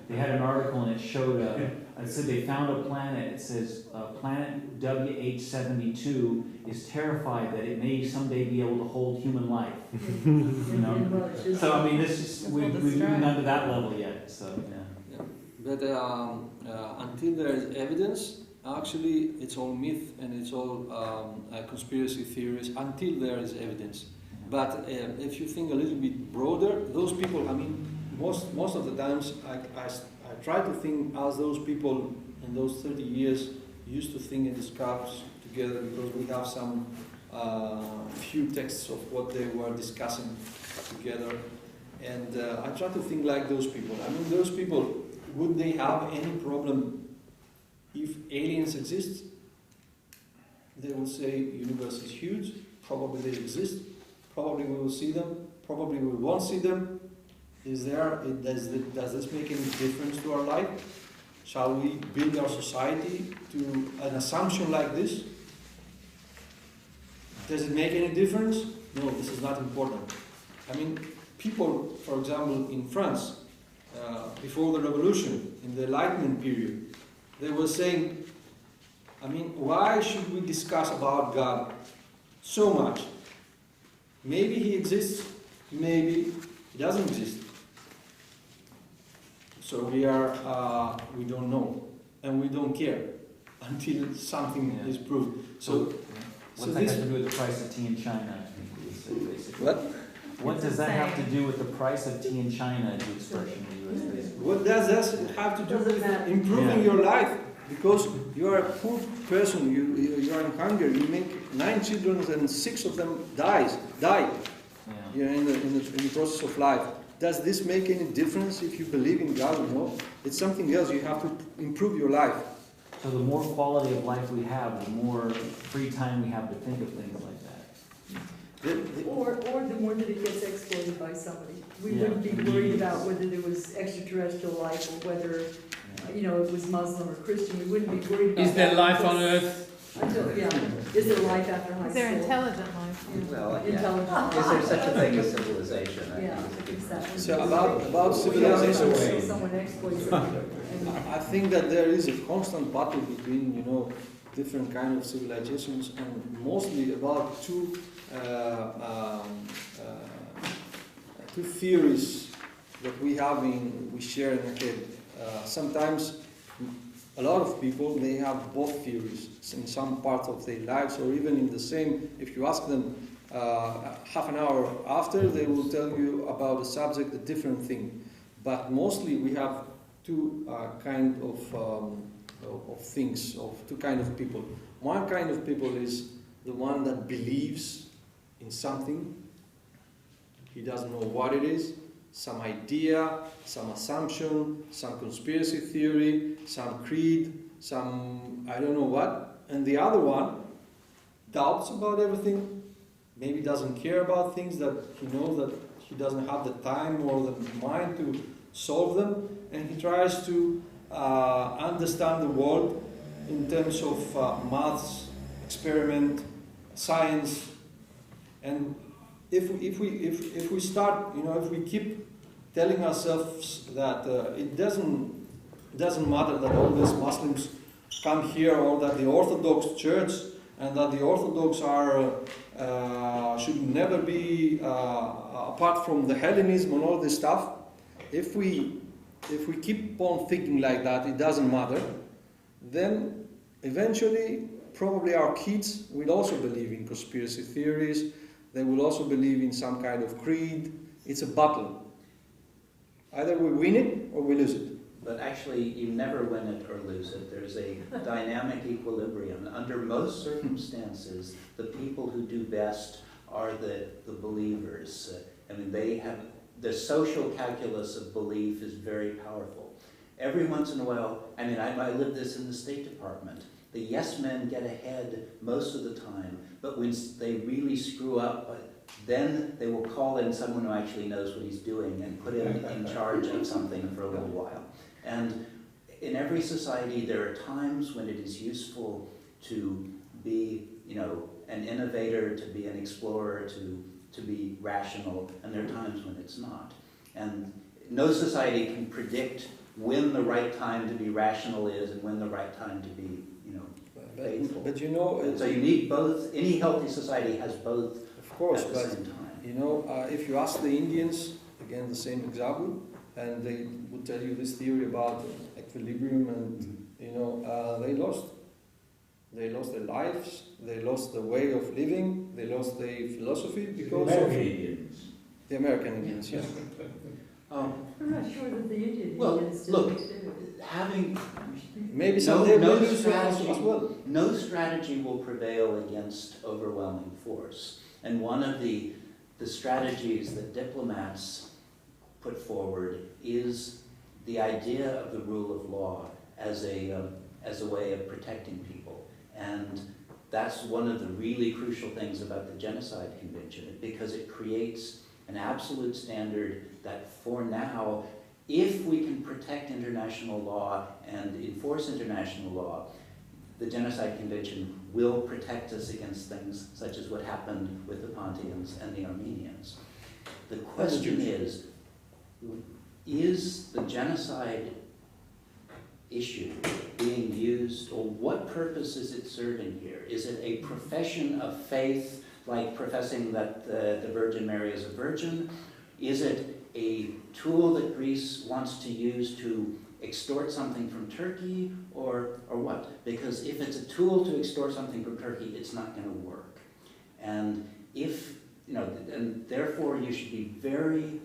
they had an article and it showed, it said they found a planet. It says planet WH72 is terrified that it may someday be able to hold human life. So I mean, we've moved on to that level yet. So yeah. But until there is evidence, actually, it's all myth and it's all conspiracy theories. Until there is evidence. But if you think a little bit broader, those people, I mean, most of the times I try to think as those people in those 30 years used to think and discuss together, because we have some few texts of what they were discussing together. And I try to think like those people. I mean, those people, would they have any problem if aliens exist? They would say universe is huge, probably they exist. Probably we will see them, probably we won't see them. Does this make any difference to our life? Shall we build our society to an assumption like this? Does it make any difference? No, this is not important. I mean, people, for example, in France, before the revolution, in the Enlightenment period, they were saying, I mean, why should we discuss about God so much? Maybe he exists, maybe he doesn't exist. So we don't know, and we don't care until something is proved. So What's that got to do with the price of tea in China? I think we would say basically. what? What does that have to do with the price of tea in China, the expression in the US basically? What does that have to do with Doesn't matter. improving Yeah. your life? Because you are a poor person, you are in hunger, you make 9 children and 6 of them die. Yeah. You're in the process of life. Does this make any difference if you believe in God or no? It's something else. You have to improve your life. So the more quality of life we have, the more free time we have to think of things like that. Or the more that it gets exploited by somebody. We Yeah. wouldn't be worried about whether there was extraterrestrial life or whether, Yeah. it was Muslim or Christian. We wouldn't be worried about Is there that life on until- Earth? Is there life after high Is school? there intelligent life? Well, yeah. Intelligent. Is there such a thing as civilization? I Yeah, think is a good exactly. question. So about civilization, So someone exploits it. And- I think that there is a constant battle between, different kind of civilizations, and mostly about two theories that we share in the head. Sometimes a lot of people, they have both theories in some part of their lives, or even in the same. If you ask them half an hour after, they will tell you about a subject, a different thing. But mostly we have two kind of things, of two kind of people. One kind of people is the one that believes in something. He doesn't know what it is, some idea, some assumption, some conspiracy theory, some creed, some I don't know what. And the other one doubts about everything, maybe doesn't care about things that he knows that he doesn't have the time or the mind to solve them, and he tries to understand the world in terms of maths, experiment, science. And if we start, if we keep telling ourselves that it doesn't matter that all these Muslims come here, or that the Orthodox Church and that the Orthodox should never be apart from the Hellenism and all this stuff. If we keep on thinking like that, it doesn't matter, then eventually probably our kids will also believe in conspiracy theories. They will also believe in some kind of creed. It's a battle. Either we win it or we lose it. But actually, you never win it or lose it. There's a dynamic equilibrium. Under most circumstances, the people who do best are the believers. They have the social calculus of belief is very powerful. Every once in a while, I lived this in the State Department. The yes men get ahead most of the time, but when they really screw up, then they will call in someone who actually knows what he's doing and put him in charge of something for a little while. And in every society, there are times when it is useful to be, an innovator, to be an explorer, to be rational, and there are times when it's not. And no society can predict when the right time to be rational is and when the right time to be, faithful. But so you need both. Any healthy society has both, of course, at the but same time. if you ask the Indians, again the same example, and they would tell you this theory about equilibrium, and they lost. They lost their lives, they lost the way of living, they lost their philosophy because of the American Indians. Yeah. I'm not sure that the Indian Well, Indians look, did. having Maybe someday no we'll lose strategy as well. No strategy will prevail against overwhelming force. And one of the strategies that diplomats put forward is the idea of the rule of law as a way of protecting people. And that's one of the really crucial things about the Genocide Convention, because it creates an absolute standard that for now, if we can protect international law and enforce international law, the Genocide Convention will protect us against things such as what happened with the Pontians and the Armenians. The question is, is the genocide issue being used, or what purpose is it serving here? Is it a profession of faith, like professing that the Virgin Mary is a virgin? Is it a tool that Greece wants to use to extort something from Turkey, or what? Because if it's a tool to extort something from Turkey, it's not going to work. And if, and therefore you should be very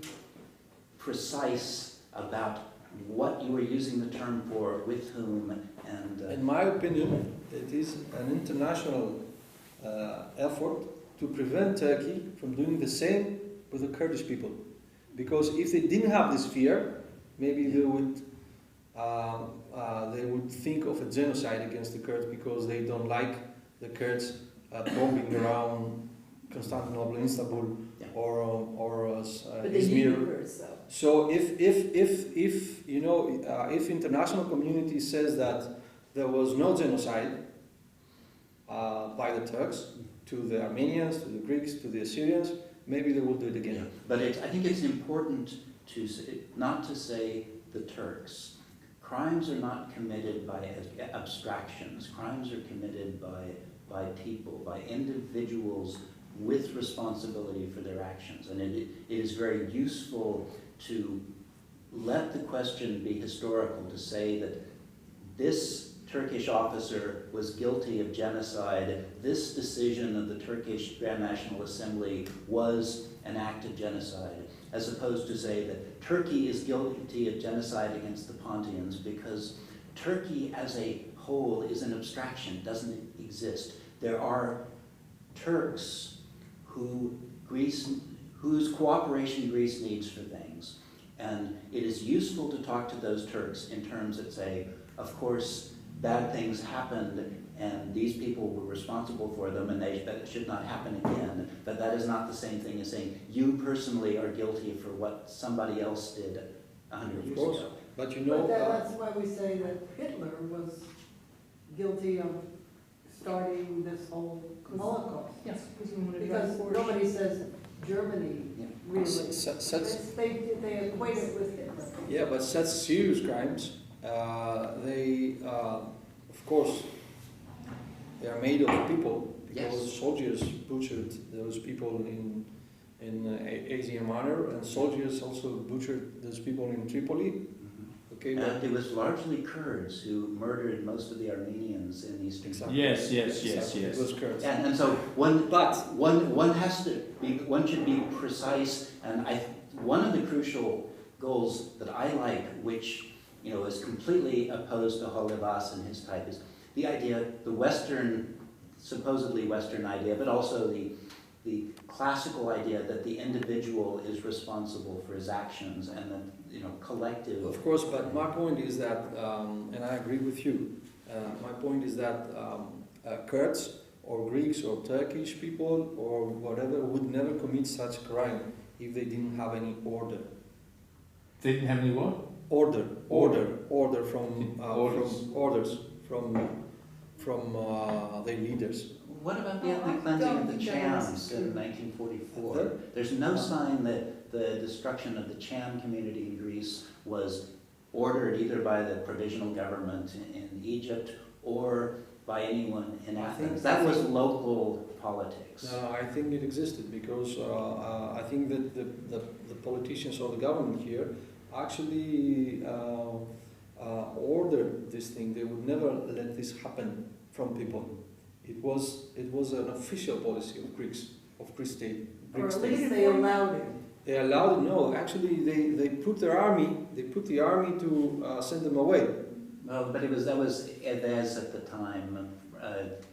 precise about what you are using the term for, with whom, and... In my opinion, it is an international effort to prevent Turkey from doing the same with the Kurdish people. Because if they didn't have this fear, maybe they would think of a genocide against the Kurds because they don't like the Kurds bombing around Constantinople, Istanbul, Yeah. or But they need Izmir. the Kurds, though. So if international community says that there was no genocide by the Turks to the Armenians, to the Greeks, to the Assyrians, maybe they will do it again. But I think it's important to not to say the Turks. Crimes are not committed by abstractions. Crimes are committed by people, by individuals with responsibility for their actions. And it is very useful to let the question be historical, to say that this Turkish officer was guilty of genocide, this decision of the Turkish Grand National Assembly was an act of genocide, as opposed to say that Turkey is guilty of genocide against the Pontians, because Turkey as a whole is an abstraction, doesn't exist. There are Turks whose cooperation Greece needs for things. And it is useful to talk to those Turks in terms that say, of course, bad things happened and these people were responsible for them and that it should not happen again. But that is not the same thing as saying you personally are guilty for what somebody else did 100 years ago. But But that's why we say that Hitler was guilty of starting this whole Holocaust. Yes, because we wanted to Because nobody says Germany, Yeah. really. Such, They equate it with Hitler. yeah, but such serious crimes, of course, they are made of people, because Yes. soldiers butchered those people in Asia Minor, and soldiers also butchered those people in Tripoli. Okay, but And it was largely Kurds who murdered most of the Armenians in Eastern Exactly. Yes, Exactly, yes. it was Kurds. And so one has to be, one should be precise, and one of the crucial goals that I like, which is completely opposed to Holibas and his type, is the idea, the Western, supposedly Western idea, but also the classical idea that the individual is responsible for his actions and that collective. Of course, but my point is that, and I agree with you, my point is that Kurds or Greeks or Turkish people or whatever would never commit such crime if they didn't have any order. They didn't have any what? Order Orders. from their leaders. What about the Oh, I ethnic cleansing don't of the think that is Chams true. in 1944? There's no sign that the destruction of the Cham community in Greece was ordered either by the provisional government in Egypt or by anyone in Athens. That was local politics. No, I think it existed because I think that the politicians or the government here actually ordered this thing. They would never let this happen from people. It was an official policy of Greek state. Or Greek at state. least they allowed it. They allowed it. No, actually, they put the army to send them away. Well, but that was Eves at the time,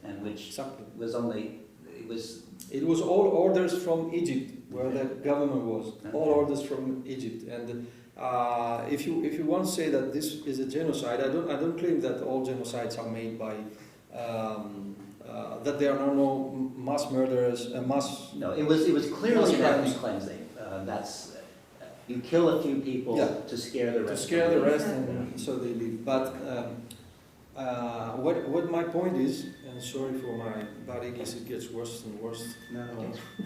and which Exactly. was only, It was all orders from Egypt, where the government was. All Okay. orders from Egypt. And if you want to say that this is a genocide, I don't claim that all genocides are made by that there are no mass murderers and mass. no, it was clearly Mass an ethnic crimes. cleansing. That's, you kill a few people Yeah. to scare the To rest. scare the rest, and so they leave. But what my point is, and sorry for my bad English, it gets worse and worse. No,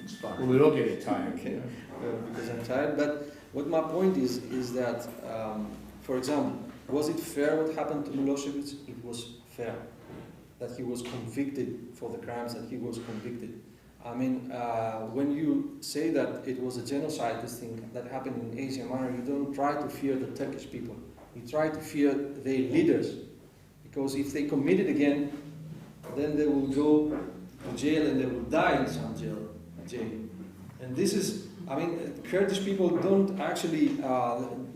it's Well, fine. we all get tired. Okay. Because I'm tired. But What my point is that, for example, was it fair what happened to Milosevic? It was fair that he was convicted for the crimes that he was convicted. I mean, when you say that it was a genocide, this thing that happened in Asia Minor, you don't try to fear the Turkish people. You try to fear their leaders, because if they commit it again, then they will go to jail and they will die in some jail. And this is, I mean, Kurdish people don't actually,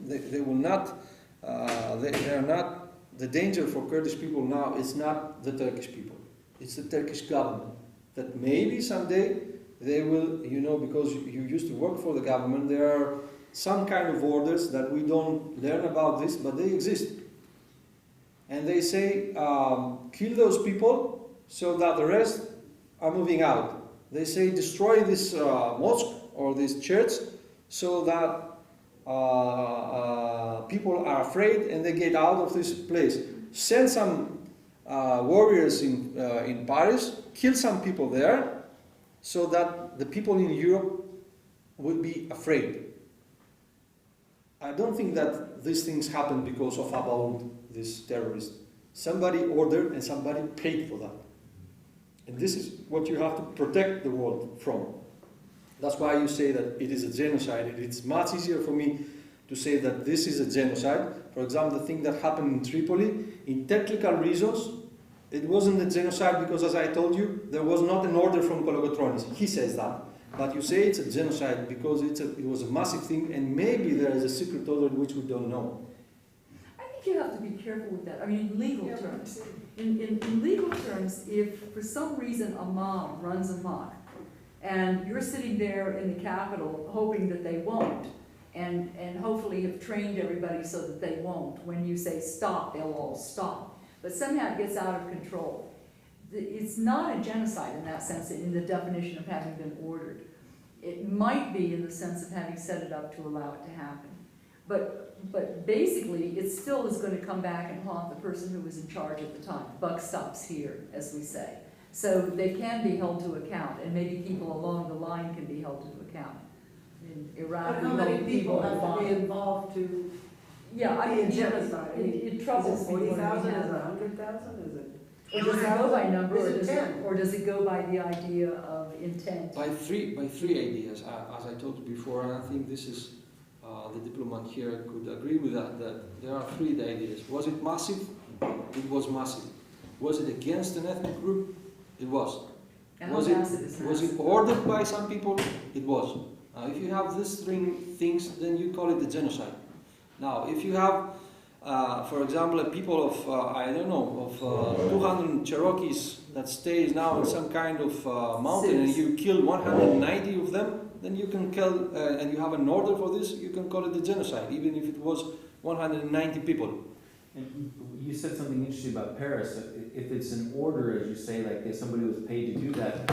they will not, they are not, the danger for Kurdish people now is not the Turkish people, it's the Turkish government. That maybe someday they will, you know, because you used to work for the government, there are some kind of orders that we don't learn about this, but they exist. And they say, kill those people so that the rest are moving out. They say, destroy this mosque or this church so that people are afraid and they get out of this place. Send some warriors in Paris, kill some people there, so that the people in Europe will be afraid. I don't think that these things happen because of Abaoud, this terrorist. Somebody ordered and somebody paid for that. And this is what you have to protect the world from. That's why you say that it is a genocide. It's much easier for me to say that this is a genocide. For example, the thing that happened in Tripoli, in technical reasons, it wasn't a genocide because, as I told you, there was not an order from Kolokotronis. He says that. But you say it's a genocide because it was a massive thing, and maybe there is a secret order which we don't know. I think you have to be careful with that. I mean, in legal terms. In legal terms, if for some reason a mob runs amok, and you're sitting there in the Capitol hoping that they won't, and hopefully have trained everybody so that they won't, when you say stop, they'll all stop. But somehow it gets out of control. It's not a genocide in that sense, in the definition of having been ordered. It might be in the sense of having set it up to allow it to happen. But basically, it still is going to come back and haunt the person who was in charge at the time. Buck stops here, as we say. So they can be held to account, and maybe people along the line can be held to account. In Iraq, But how we many hold people have to be involved. involved to Yeah, I be mean, in genocide? it troubles me. 40,000, is it 100,000, is it? Or does it go by number, Is it 10? or does it go by the idea of intent? By three ideas, as I told you before, and I think this is, the diplomat here could agree with that there are three ideas. Was it massive? It was massive. Was it against an ethnic group? It was. And Was how it, massive is was massive? it ordered by some people? It was. If you have these three things, then you call it a genocide. Now, if you have, for example, a people of, I don't know, of 200 Cherokees that stays now in some kind of mountain and you kill 190 of them, then you can kill, and you have an order for this, you can call it a genocide, even if it was 190 people. And you said something interesting about Paris. If it's an order, as you say, like if somebody was paid to do that,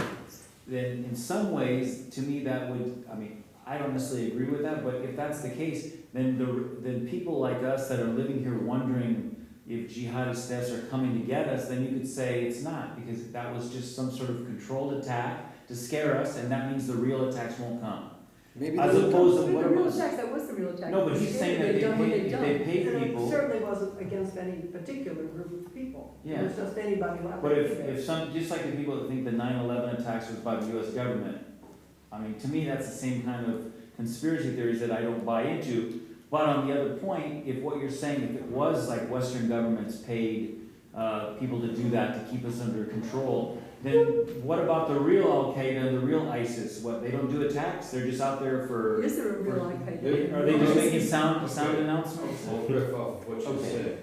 then in some ways, to me, that would, I mean, I don't necessarily agree with that, but if that's the case, then people like us that are living here wondering if jihadists are coming to get us, then you could say it's not, because that was just some sort of controlled attack to scare us, and that means the real attacks won't come. Maybe As they will opposed come. to The what real was. attack, that was the real attack. No, but he's saying that They've done what they've if done. they pay And it people. certainly wasn't against any particular group of people. Yeah. It was just anybody who happened But to be there. if some, just like the people that think the 9/11 attacks was by the US government, I mean, to me, that's the same kind of conspiracy theories that I don't buy into. But on the other point, if what you're saying, if it was like Western governments paid people to do that to keep us under control, then what about the real Al-Qaeda and the real ISIS? What, they don't do attacks? They're just out there for... Is there a real Al-Qaeda? Are they just making sound announcements? I'll riff off of what you Okay, said.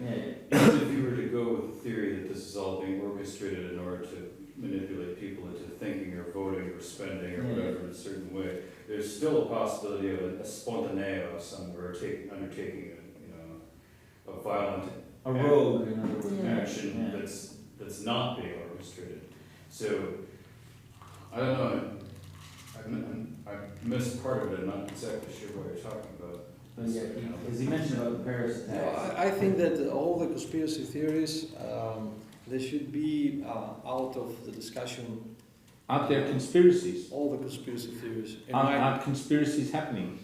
yeah, If you were to go with the theory that this is all being orchestrated in order to manipulate people into thinking or voting or spending or whatever in a certain way, there's still a possibility of a spontaneo somewhere undertaking a violent a rogue, in other words. Yeah. action Yeah. that's not being orchestrated. So, I don't know, I missed part of it, I'm not exactly sure what you're talking about. But yeah, as he mentioned about the Paris No, attacks. I think that all the conspiracy theories, they should be out of the discussion. Are there conspiracies? All the conspiracy theories. Are conspiracies happening?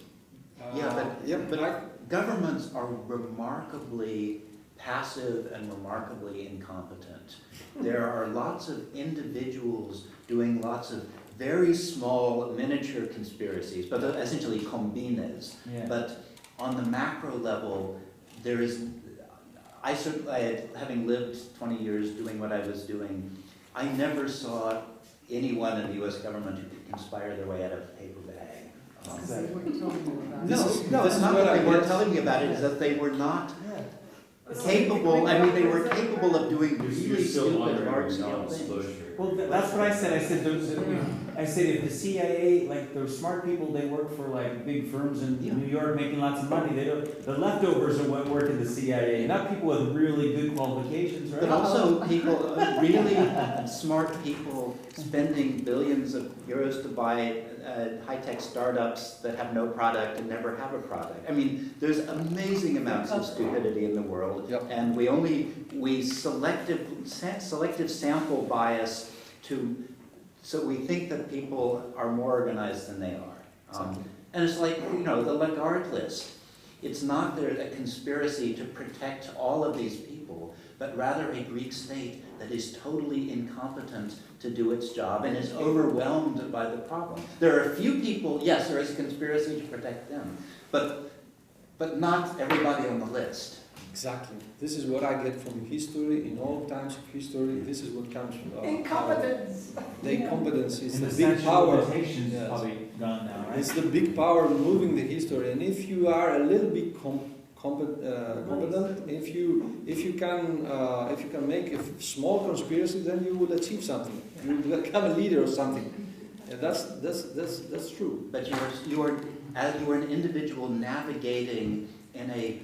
But governments are remarkably passive and remarkably incompetent. There are lots of individuals doing lots of very small miniature conspiracies, but they're essentially combines. Yeah. But on the macro level, there is, having lived 20 years doing what I was doing, I never saw anyone in the US government who could conspire their way out of a paper bag. They weren't telling you about it. No, this it's is not what that I they weren't guess- telling me about it, it's that they were not Yeah. capable, I mean, they were capable of doing You're really still stupid, honoring large-scale things. non-disclosure. Well, that's what I said. I said if the CIA, like the smart people, they work for like big firms in Yeah. New York making lots of money. They don't. The leftovers are what work in the CIA, not people with really good qualifications, right? But also people, really smart people spending billions of euros to buy high-tech startups that have no product and never have a product. I mean, there's amazing amounts of stupidity in the world. Yep. And we selective sample bias so we think that people are more organized than they are. And it's like, the Lagarde list. It's not there a conspiracy to protect all of these people, but rather a Greek state that is totally incompetent to do its job and is overwhelmed by the problem. There are a few people, yes, there is a conspiracy to protect them, but not everybody on the list. Exactly. This is what I get from history, in all times of history. This is what comes from Incompetence. the incompetence is And the the big statute power. of limitations Yes. is probably gone now, right? It's the big power moving the history, and if you are a little bit competent, if you can make a small conspiracy, then you will achieve something. You will become a leader or something. And that's true. But you are an individual navigating in a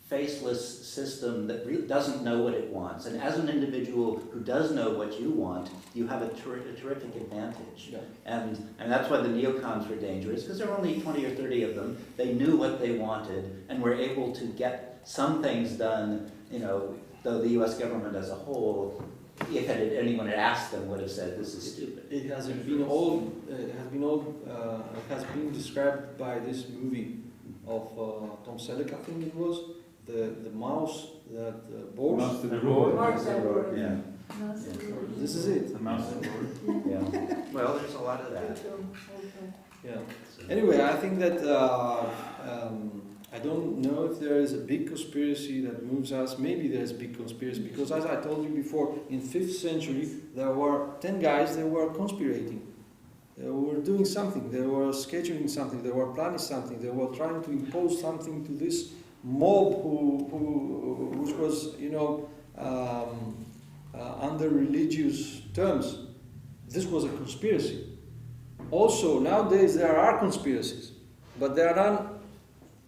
faceless system that really doesn't know what it wants. And as an individual who does know what you want, you have a terrific advantage. Yeah. And that's why the neocons were dangerous, because there were only 20 or 30 of them. They knew what they wanted and were able to get some things done, though the US government as a whole, if anyone had asked them, would have said, this is stupid. It has been described by this movie of Tom Selleck, I think it was, the mouse that bores. Mouse to the roar. Mark that word. Yeah. This is it. The mouse that roared. Yeah. Well, there's a lot of that. Yeah. Anyway, I think that I don't know if there is a big conspiracy that moves us. Maybe there's a big conspiracy because, as I told you before, in 5th century there were 10 guys that were conspirating. They were doing something. They were scheduling something. They were planning something. They were trying to impose something to this mob which was, under religious terms. This was a conspiracy. Also, nowadays there are conspiracies, but there are none.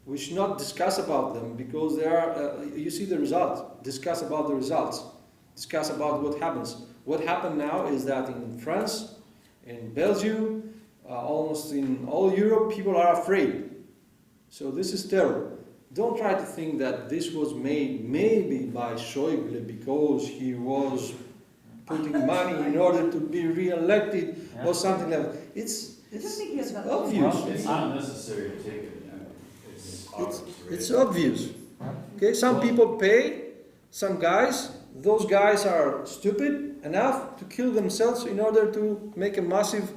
We should not discuss about them because there are. You see the results. Discuss about the results. Discuss about what happens. What happened now is that in France, in Belgium, almost in all Europe, people are afraid. So this is terror. Don't try to think that this was made maybe by Schäuble because he was putting money in order to be re-elected or something like that. It's obvious. It's not necessary to take it. It's obvious. Okay, some people pay, some guys, those guys are stupid enough to kill themselves in order to make a massive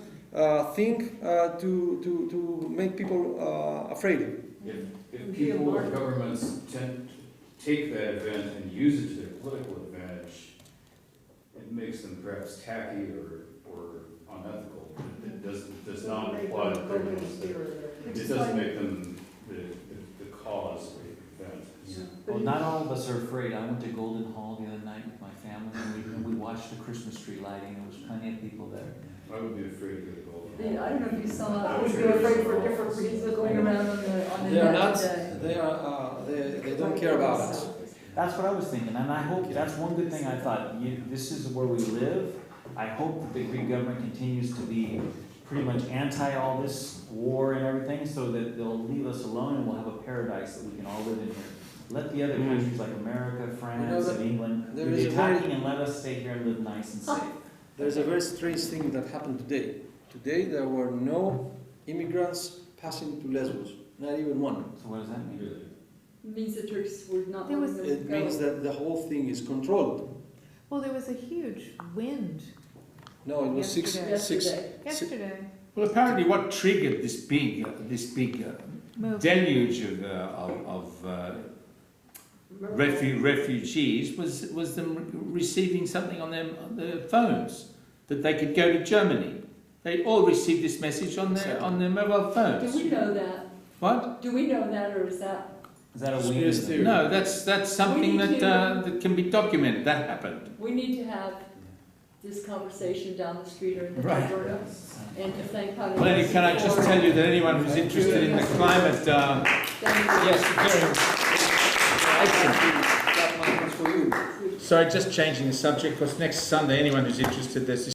thing to make people afraid. If people or governments take that event and use it to their political advantage, it makes them perhaps tacky or unethical. It does not apply to criminals. It doesn't make them the cause of the event. Yeah. Well, not all of us are afraid. I went to Golden Hall the other night with my family, and we watched the Christmas tree lighting. There was plenty of people there. I would be afraid to go to Golden. Yeah, I don't know if you saw, I I was was really afraid afraid for for different reasons going around on the They are net not. today. They don't care about us. That's what I was thinking, and I hope, that's one good thing I thought, this is where we live. I hope that the Greek government continues to be pretty much anti all this war and everything, so that they'll leave us alone and we'll have a paradise that we can all live in here. Let the other countries like America, France, and England do the attacking and let us stay here and live nice and safe. There's a very strange thing that happened today. Today there were no immigrants passing to Lesbos, not even one. So what does that mean? Means the Turks were not There was- letting them It go. means that the whole thing is controlled. Well, there was a huge wind No, it was Yesterday. yesterday. Well, apparently what triggered this big Move. deluge of refugees was them receiving something on their phones that they could go to Germany. They all received this message on their mobile Do phones. we know that? What? Do we know that, or is that? Is that a Conspiracy wing? theory. No, that's something We need that can be documented. That happened. We need to have this conversation down the street or in the Right. Alberta, and to thank Panagiotis. Well, can I just tell you that anyone who's interested in the climate, yes, very excellent. That one was for you. Sorry, just changing the subject, because next Sunday, anyone who's interested, there's this